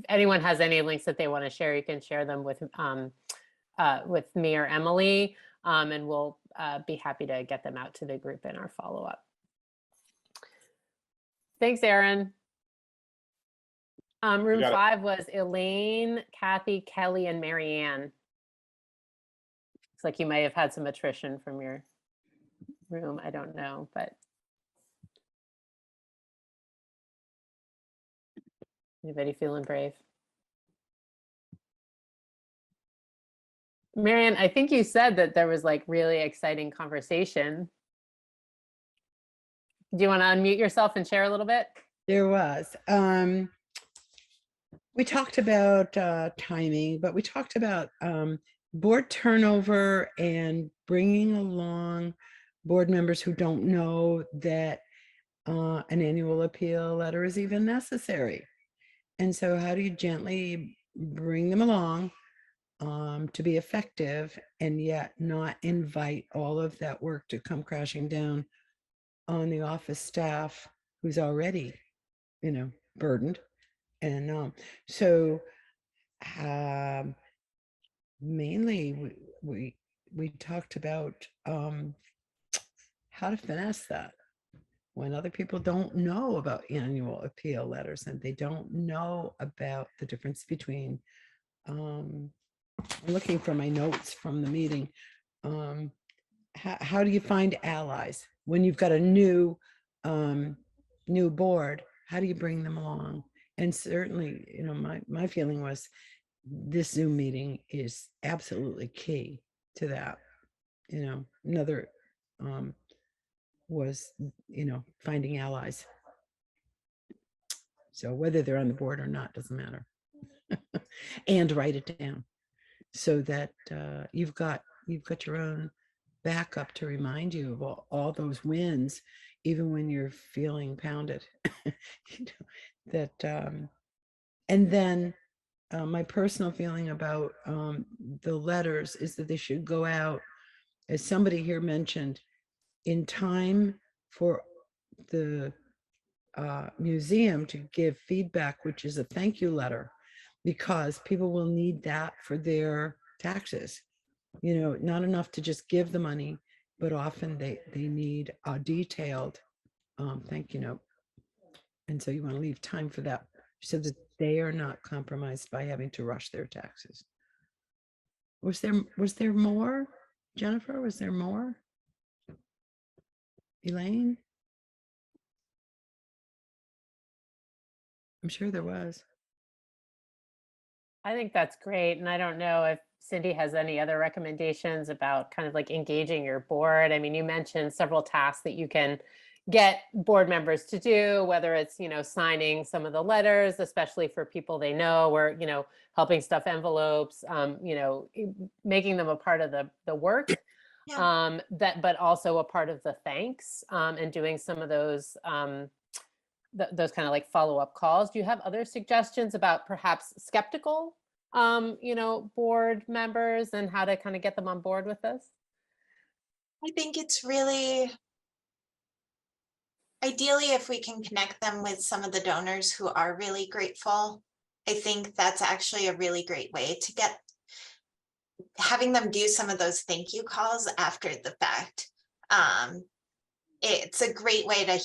anyone has any links that they want to share, you can share them with me or Emily, and we'll be happy to get them out to the group in our follow-up. Thanks, Aaron. Room 5 was Elaine, Kathy, Kelly, and Marianne. Looks like you may have had some attrition from your room. I don't know, but anybody feeling brave? Marianne, I think you said that there was like really exciting conversation. Do you want to unmute yourself and share a little bit? There was. We talked about timing, but we talked about board turnover and bringing along board members who don't know that an annual appeal letter is even necessary. And so how do you gently bring them along to be effective and yet not invite all of that work to come crashing down on the office staff who's already, burdened. And so mainly we talked about how to finesse that when other people don't know about annual appeal letters and they don't know about the difference between I'm looking for my notes from the meeting. How do you find allies when you've got a new board? How do you bring them along? And certainly, my feeling was this Zoom meeting is absolutely key to that. Another was, finding allies. So whether they're on the board or not, doesn't matter. And write it down so that you've got your own backup to remind you of all those wins, even when you're feeling pounded. And then my personal feeling about the letters is that they should go out, as somebody here mentioned, in time for the museum to give feedback, which is a thank you letter, because people will need that for their taxes. Not enough to just give the money, but often they need a detailed thank you note. And so you want to leave time for that so that they are not compromised by having to rush their taxes. Was there more? Jennifer, was there more? Elaine? I'm sure there was. I think that's great. And I don't know if Cyndi has any other recommendations about kind of like engaging your board. I mean, you mentioned several tasks that you can get board members to do, whether it's, signing some of the letters, especially for people they know, or, helping stuff envelopes, making them a part of the work, Yeah. but also a part of the thanks, and doing some of those those kind of like follow-up calls. Do you have other suggestions about perhaps skeptical, board members and how to kind of get them on board with this? I think it's really ideally if we can connect them with some of the donors who are really grateful. I think that's actually a really great way to get having them do some of those thank you calls after the fact. It's a great way to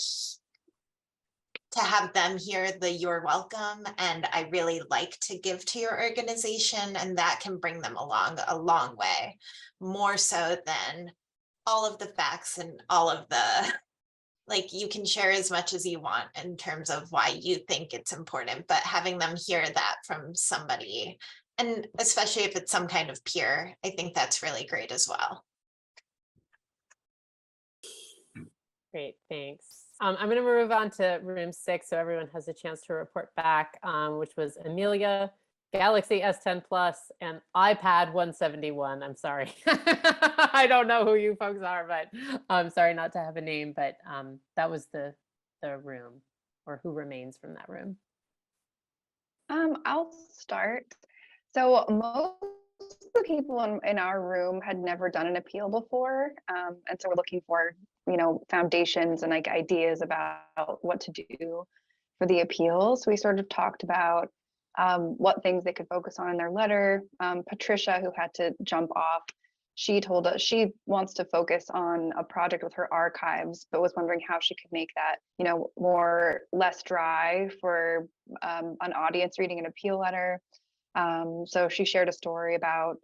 have them hear the "you're welcome" and "I really like to give to your organization," and that can bring them along a long way, more so than all of the facts and all of the, like, you can share as much as you want in terms of why you think it's important, but having them hear that from somebody, and especially if it's some kind of peer, I think that's really great as well. Great, thanks. I'm going to move on to room 6 so everyone has a chance to report back, which was Amelia, Galaxy S10 Plus, and iPad 171. I'm sorry. I don't know who you folks are, but I'm sorry not to have a name, but that was the room, or who remains from that room. I'll start. So most of the people in our room had never done an appeal before. And so we're looking for, foundations and like ideas about what to do for the appeals. We sort of talked about what things they could focus on in their letter. Patricia, who had to jump off, she told us she wants to focus on a project with her archives, but was wondering how she could make that, less dry for an audience reading an appeal letter. So she shared a story about,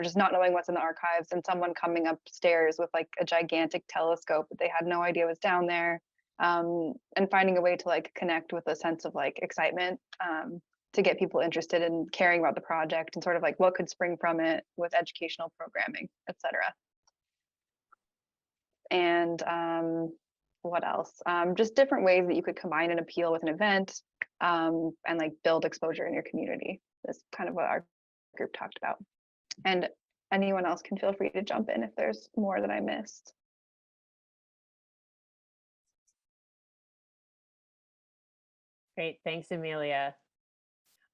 just not knowing what's in the archives and someone coming upstairs with like a gigantic telescope that they had no idea was down there, and finding a way to like connect with a sense of like excitement, to get people interested in caring about the project and sort of like what could spring from it with educational programming, etc. And what else? Just different ways that you could combine an appeal with an event, and like build exposure in your community. That's kind of what our group talked about. And anyone else can feel free to jump in if there's more that I missed. Great, thanks, Amelia.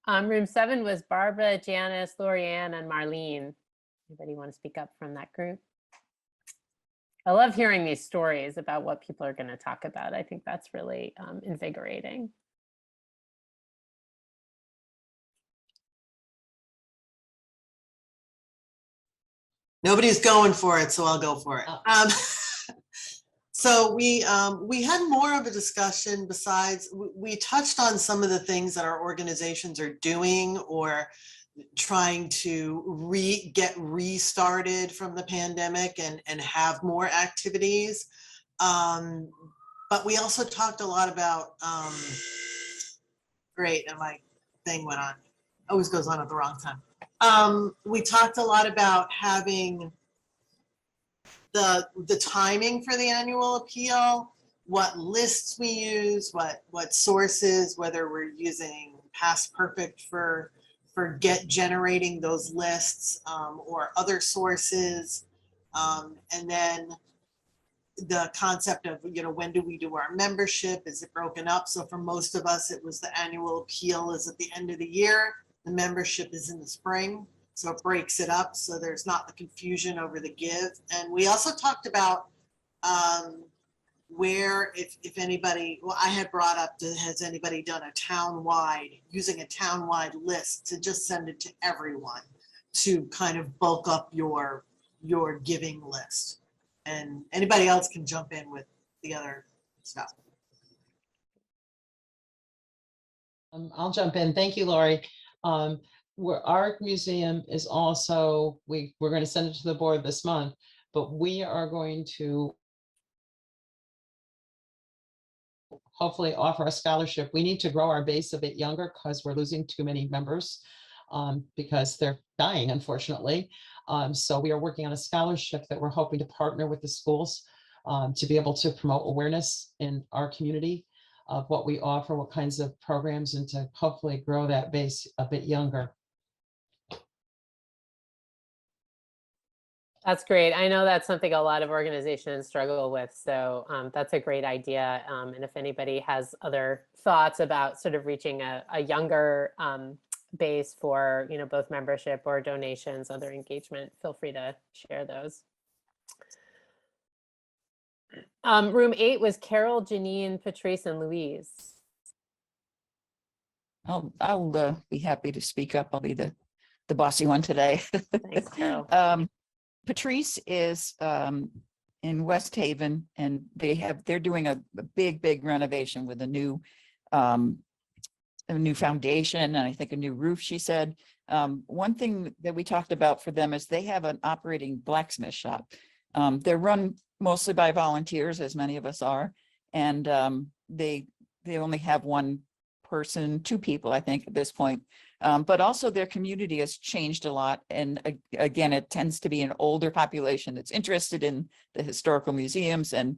Room 7 was Barbara, Janice, Lorianne, and Marlene. Anybody want to speak up from that group? I love hearing these stories about what people are going to talk about. I think that's really invigorating. Nobody's going for it, so I'll go for it. So we had more of a discussion. Besides, we touched on some of the things that our organizations are doing or trying to get restarted from the pandemic and have more activities. But we also talked a lot about, great, and my thing went on. Always goes on at the wrong time. We talked a lot about having the timing for the annual appeal, what lists we use, what sources, whether we're using Past Perfect for generating those lists, or other sources, and then the concept of, when do we do our membership? Is it broken up? So for most of us, it was the annual appeal is at the end of the year. The membership is in the spring. So it breaks it up so there's not the confusion over the give. And we also talked about where, if anybody, well, I had brought up, has anybody done using a town-wide list to just send it to everyone to kind of bulk up your giving list. And anybody else can jump in with the other stuff. I'll jump in. Thank you, Lori. Our museum is also, we're going to send it to the board this month, but we are going to hopefully offer a scholarship. We need to grow our base a bit younger because we're losing too many members, because they're dying, unfortunately. So we are working on a scholarship that we're hoping to partner with the schools to be able to promote awareness in our community of what we offer, what kinds of programs, and to hopefully grow that base a bit younger. That's great. I know that's something a lot of organizations struggle with. So that's a great idea. And if anybody has other thoughts about sort of reaching a younger base for, both membership or donations, other engagement, feel free to share those. Room 8 was Carol, Janine, Patrice, and Louise. I'll be happy to speak up. I'll be the bossy one today. Thanks, Carol. Patrice is in West Haven, and they're doing a big renovation with a new foundation, and I think a new roof, she said. One thing that we talked about for them is they have an operating blacksmith shop. They're run mostly by volunteers, as many of us are, and they only have one person, two people, I think, at this point. But also their community has changed a lot. And again, it tends to be an older population that's interested in the historical museums. And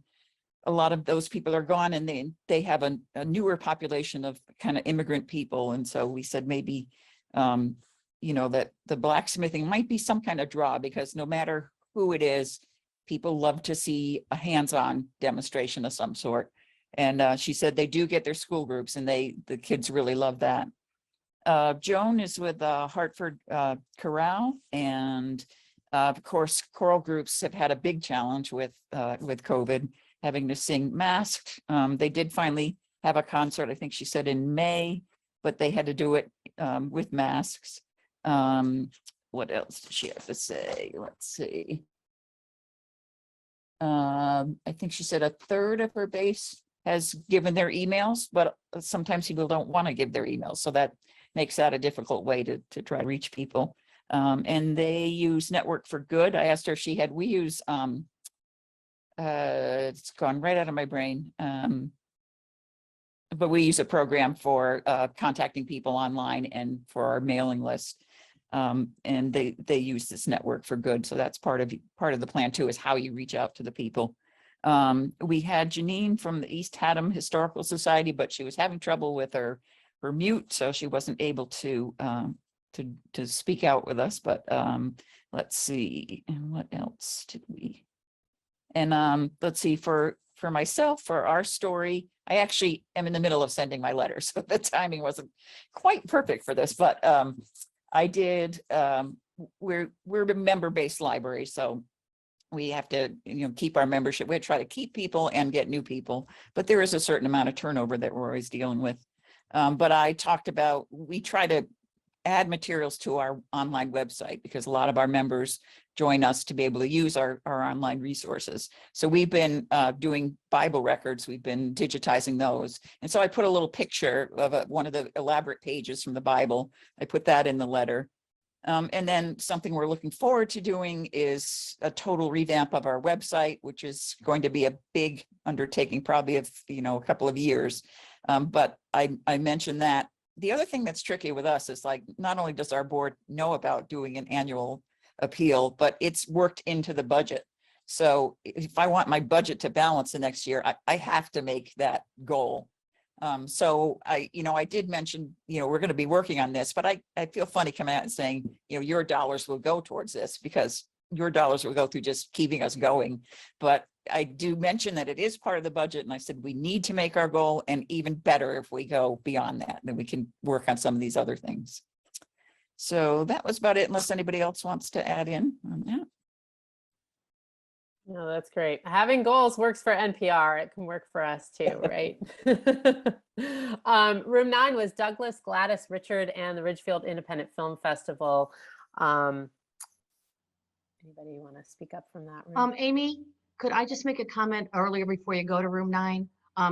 a lot of those people are gone, and they have a newer population of kind of immigrant people. And so we said maybe, you know, that the blacksmithing might be some kind of draw, because no matter who it is, people love to see a hands-on demonstration of some sort. And she said they do get their school groups, and the kids really love that. Joan is with Hartford Chorale, and of course, choral groups have had a big challenge with COVID, having to sing masked. They did finally have a concert, I think she said in May, but they had to do it with masks. What else did she have to say? Let's see. I think she said a third of her base has given their emails, but sometimes people don't want to give their emails. So that makes that a difficult way to try to reach people. And they use Network for Good. I asked her if she had, we use, it's gone right out of my brain. But we use a program for contacting people online and for our mailing list. And they use this Network for Good. So that's part of the plan too, is how you reach out to the people. We had Janine from the East Haddam Historical Society, but she was having trouble with her mute, so she wasn't able to speak out with us. But let's see, and what else did we? And let's see, for myself, for our story, I actually am in the middle of sending my letter, so the timing wasn't quite perfect for this, but I did. We're a member-based library, so we have to, keep our membership. We try to keep people and get new people, but there is a certain amount of turnover that we're always dealing with. But I talked about, we try to add materials to our online website, because a lot of our members join us to be able to use our online resources. So we've been doing Bible records. We've been digitizing those. And so I put a little picture of one of the elaborate pages from the Bible. I put that in the letter. And then something we're looking forward to doing is a total revamp of our website, which is going to be a big undertaking, probably of, a couple of years. But I mentioned that. The other thing that's tricky with us is, like, not only does our board know about doing an annual appeal, but it's worked into the budget. So if I want my budget to balance the next year, I have to make that goal. So I did mention, we're going to be working on this, but I feel funny coming out and saying, your dollars will go towards this, because your dollars will go through just keeping us going. But I do mention that it is part of the budget. And I said, we need to make our goal, and even better if we go beyond that, then we can work on some of these other things. So that was about it, unless anybody else wants to add in on that. No, that's great. Having goals works for NPR. It can work for us too, right? Room 9 was Douglas, Gladys, Richard, and the Ridgefield Independent Film Festival. Anybody want to speak up from that room? Amy, could I just make a comment earlier before you go to room 9?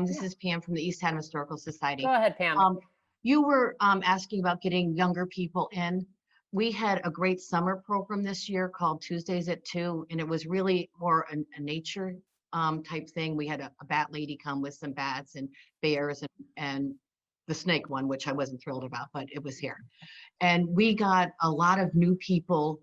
This is Pam from the East Haddam Historical Society. Go ahead, Pam. You were asking about getting younger people in. We had a great summer program this year called Tuesdays at 2, and it was really more a nature type thing. We had a bat lady come with some bats and bears and the snake one, which I wasn't thrilled about, but it was here. And we got a lot of new people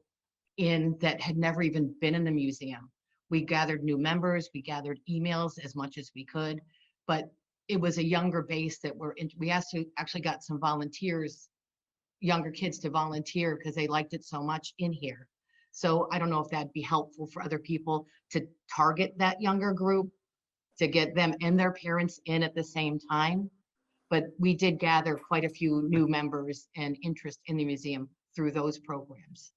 in that had never even been in the museum. We gathered new members, we gathered emails as much as we could, but it was a younger base that we actually got some volunteers, younger kids to volunteer, because they liked it so much in here. So I don't know if that'd be helpful for other people to target that younger group, to get them and their parents in at the same time. But we did gather quite a few new members and interest in the museum through those programs.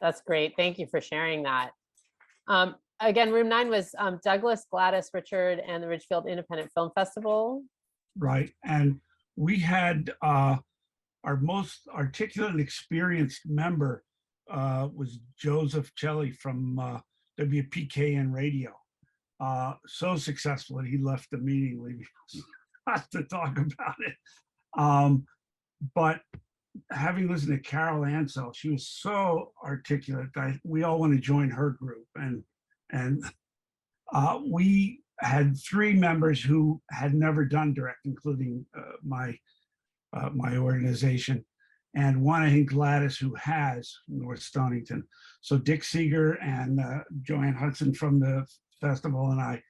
That's great. Thank you for sharing that. Again, room 9 was Douglas, Gladys, Richard, and the Ridgefield Independent Film Festival. Right. And we had our most articulate and experienced member was Joseph Celli from WPKN Radio. So successful that he left the meeting, leaving us to talk about it. But having listened to Carol Ansell, she was so articulate that we all want to join her group. And we had 3 members who had never done direct, including my organization. and one, I think Gladys, who has North Stonington. So Dick Seeger and Joanne Hudson from the festival and I.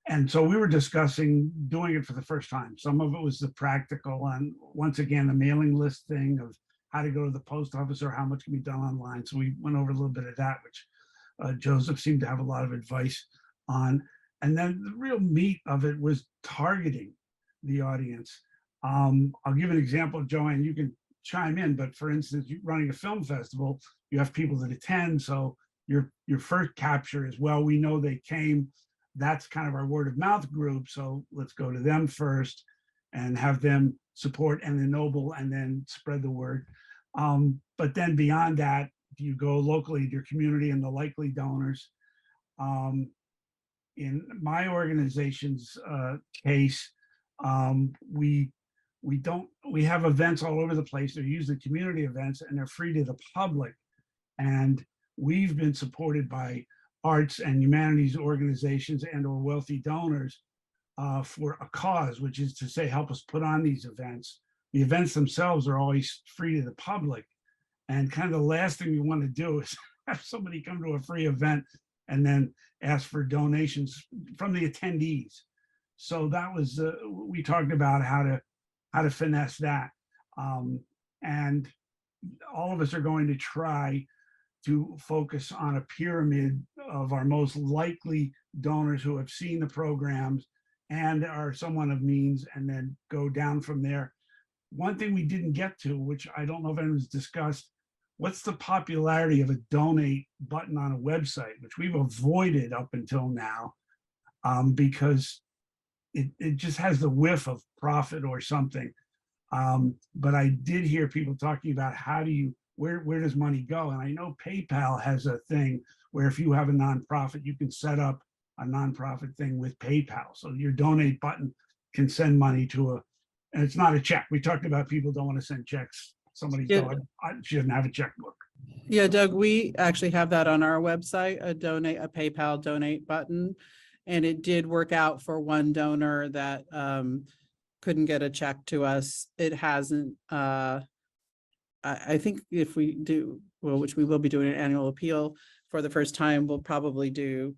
And so we were discussing doing it for the first time. Some of it was the practical, and once again, the mailing list thing of how to go to the post office or how much can be done online. So we went over a little bit of that, which Joseph seemed to have a lot of advice on. And then the real meat of it was targeting the audience. I'll give an example, Joanne, you can chime in, but for instance, running a film festival, you have people that attend. So your first capture is, well, we know they came. That's kind of our word of mouth group. So let's go to them first and have them support and ennoble and then spread the word. But then beyond that, you go locally to your community and the likely donors. In my organization's case, we have events all over the place. They're usually community events and they're free to the public. And we've been supported by arts and humanities organizations and or wealthy donors for a cause, which is to say, help us put on these events. The events themselves are always free to the public. And kind of the last thing we want to do is have somebody come to a free event and then ask for donations from the attendees. So that was, we talked about how to finesse that. And all of us are going to try to focus on a pyramid of our most likely donors who have seen the programs and are someone of means, and then go down from there. One thing we didn't get to, which I don't know if anyone's discussed, what's the popularity of a donate button on a website, which we've avoided up until now, because it just has the whiff of profit or something. But I did hear people talking about where does money go? And I know PayPal has a thing where if you have a nonprofit, you can set up a nonprofit thing with PayPal. So your donate button can send money to and it's not a check. We talked about people don't want to send checks. Somebody's dog, she doesn't have a checkbook. Yeah, Doug, we actually have that on our website, a PayPal donate button. And it did work out for one donor that couldn't get a check to us. It hasn't, I think if we do, well, which we will be doing an annual appeal for the first time, we'll probably do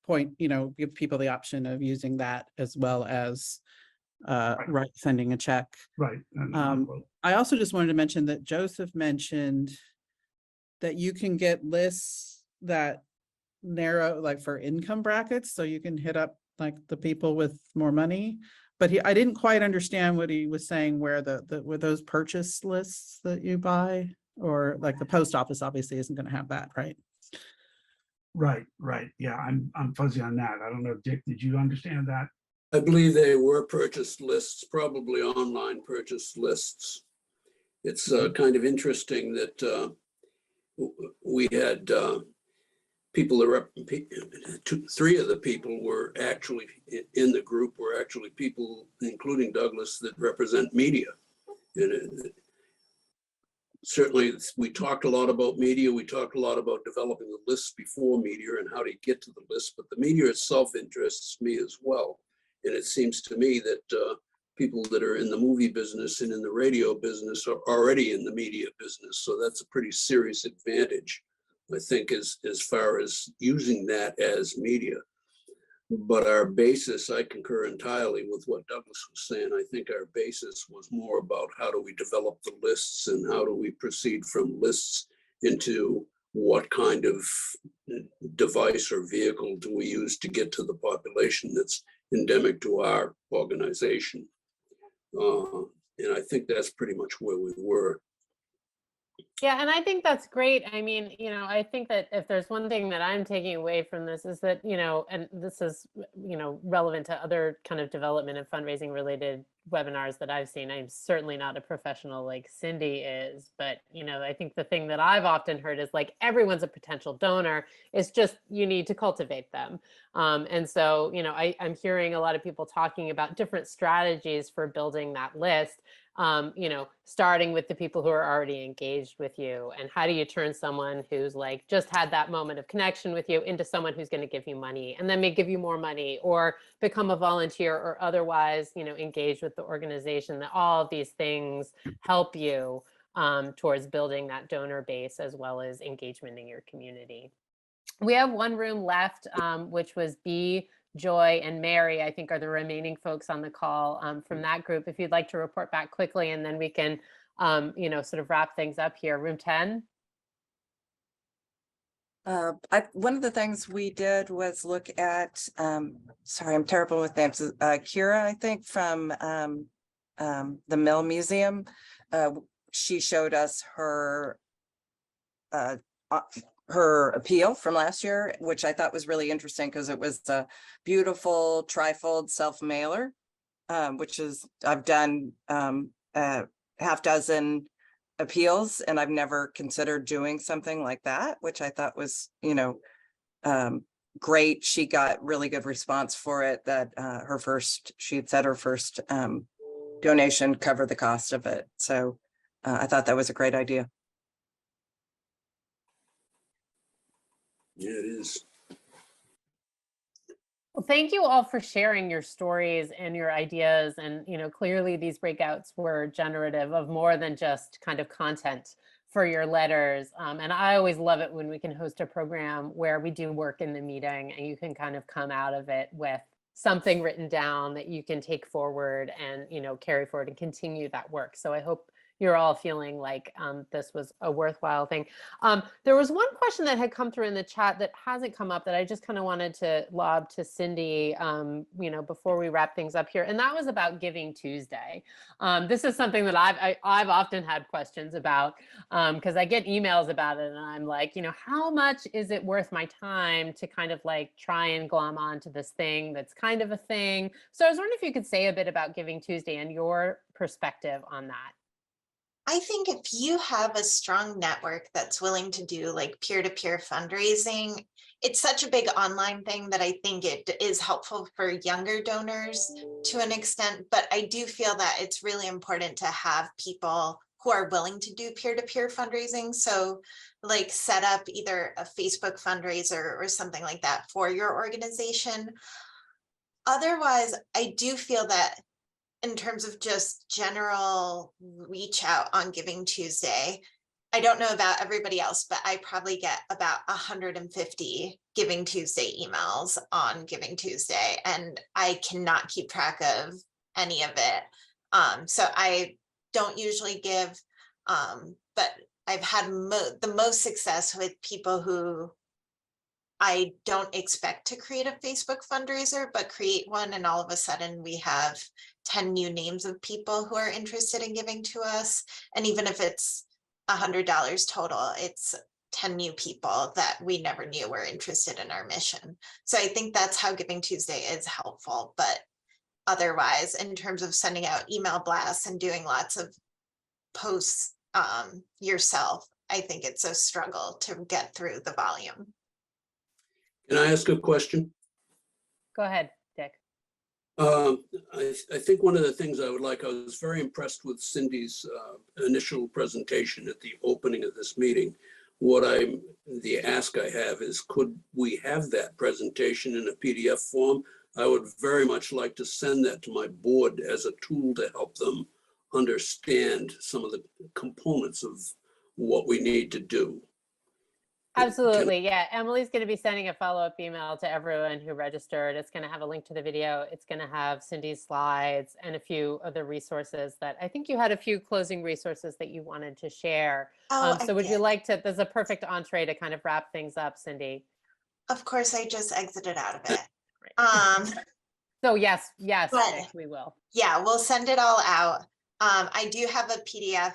give people the option of using that as well as sending a check. Right. I also just wanted to mention that Joseph mentioned that you can get lists that narrow, like for income brackets, so you can hit up like the people with more money. But I didn't quite understand what he was saying, where were those purchase lists that you buy, or like the post office obviously isn't going to have that, right? Right. Yeah, I'm fuzzy on that. I don't know, Dick, did you understand that? I believe they were purchase lists, probably online purchase lists. It's kind of interesting that we had people three of the people were actually in the group were actually people, including Douglas, that represent media. And certainly we talked a lot about media. We talked a lot about developing the lists before media and how to get to the list, but the media itself interests me as well. And it seems to me that people that are in the movie business and in the radio business are already in the media business. So that's a pretty serious advantage, I think, as far as using that as media. But our basis, I concur entirely with what Douglas was saying. I think our basis was more about how do we develop the lists and how do we proceed from lists into what kind of device or vehicle do we use to get to the population that's endemic to our organization. And I think that's pretty much where we were. Yeah, and I think that's great. I mean, I think that if there's one thing that I'm taking away from this is that, and this is, relevant to other kind of development and fundraising related webinars that I've seen. I'm certainly not a professional like Cyndi is, but, I think the thing that I've often heard is like, everyone's a potential donor. It's just, you need to cultivate them. And so, I'm hearing a lot of people talking about different strategies for building that list. Starting with the people who are already engaged with you, and how do you turn someone who's like just had that moment of connection with you into someone who's going to give you money and then may give you more money or become a volunteer or otherwise, engage with the organization. That all of these things help you towards building that donor base as well as engagement in your community. We have one room left, which was B, Joy, and Mary, I think are the remaining folks on the call from that group. If you'd like to report back quickly, and then we can, sort of wrap things up here. Room 10. One of the things we did was look at, sorry, I'm terrible with names, Kira, I think, from the Mill Museum. She showed us her appeal from last year, which I thought was really interesting because it was a beautiful trifold self-mailer, which is, I've done half dozen appeals and I've never considered doing something like that, which I thought was, great. She got really good response for it, that she had said her first donation covered the cost of it. So I thought that was a great idea. Yeah, it is. Well, thank you all for sharing your stories and your ideas. And, clearly these breakouts were generative of more than just kind of content for your letters. And I always love it when we can host a program where we do work in the meeting and you can kind of come out of it with something written down that you can take forward and, carry forward and continue that work. So I hope you're all feeling like this was a worthwhile thing. There was one question that had come through in the chat that hasn't come up that I just kind of wanted to lob to Cyndi, before we wrap things up here. And that was about Giving Tuesday. This is something that I've often had questions about because I get emails about it and I'm like, how much is it worth my time to kind of like try and glom onto this thing that's kind of a thing. So I was wondering if you could say a bit about Giving Tuesday and your perspective on that. I think if you have a strong network that's willing to do like peer-to-peer fundraising, it's such a big online thing that I think it is helpful for younger donors to an extent, but I do feel that it's really important to have people who are willing to do peer-to-peer fundraising. So like set up either a Facebook fundraiser or something like that for your organization. Otherwise, I do feel that in terms of just general reach out on Giving Tuesday, I don't know about everybody else, but I probably get about 150 Giving Tuesday emails on Giving Tuesday, and I cannot keep track of any of it. So I don't usually give, but I've had the most success with people who I don't expect to create a Facebook fundraiser, but create one, and all of a sudden we have 10 new names of people who are interested in giving to us. And even if it's $100 total, it's 10 new people that we never knew were interested in our mission. So I think that's how Giving Tuesday is helpful. But otherwise, in terms of sending out email blasts and doing lots of posts yourself, I think it's a struggle to get through the volume. Can I ask a question? Go ahead, Dick. I think one of the things I was very impressed with Cindy's initial presentation at the opening of this meeting. The ask I have is, could we have that presentation in a PDF form? I would very much like to send that to my board as a tool to help them understand some of the components of what we need to do. Absolutely. Yeah. Emily's going to be sending a follow-up email to everyone who registered. It's going to have a link to the video. It's going to have Cindy's slides and a few other resources that I think you had a few closing resources that you wanted to share. So would you like to, there's a perfect entree to kind of wrap things up, Cyndi. Of course, I just exited out of it. So yes, Nick, we will. Yeah, we'll send it all out. I do have a PDF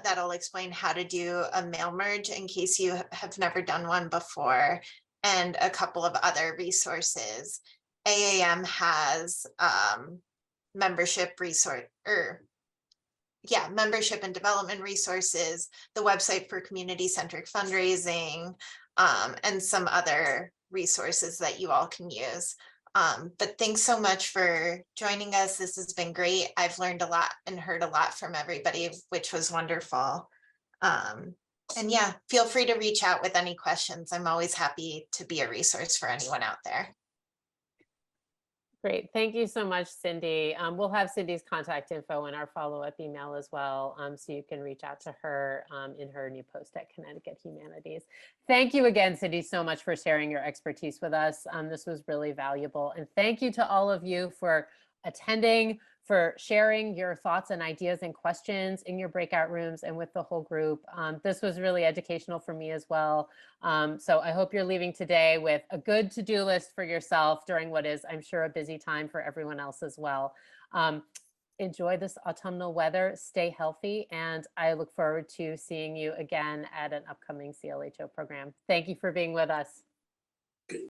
that'll explain how to do a mail merge in case you have never done one before, and a couple of other resources. AAM has membership and development resources, the website for community-centric fundraising, and some other resources that you all can use. But thanks so much for joining us. This has been great. I've learned a lot and heard a lot from everybody, which was wonderful. And yeah, feel free to reach out with any questions. I'm always happy to be a resource for anyone out there. Great. Thank you so much, Cyndi. We'll have Cindy's contact info in our follow-up email as well, so you can reach out to her in her new post at Connecticut Humanities. Thank you again, Cyndi, so much for sharing your expertise with us. This was really valuable. And thank you to all of you for attending, for sharing your thoughts and ideas and questions in your breakout rooms and with the whole group. This was really educational for me as well. So I hope you're leaving today with a good to-do list for yourself during what is, I'm sure, a busy time for everyone else as well. Enjoy this autumnal weather, stay healthy, and I look forward to seeing you again at an upcoming CLHO program. Thank you for being with us.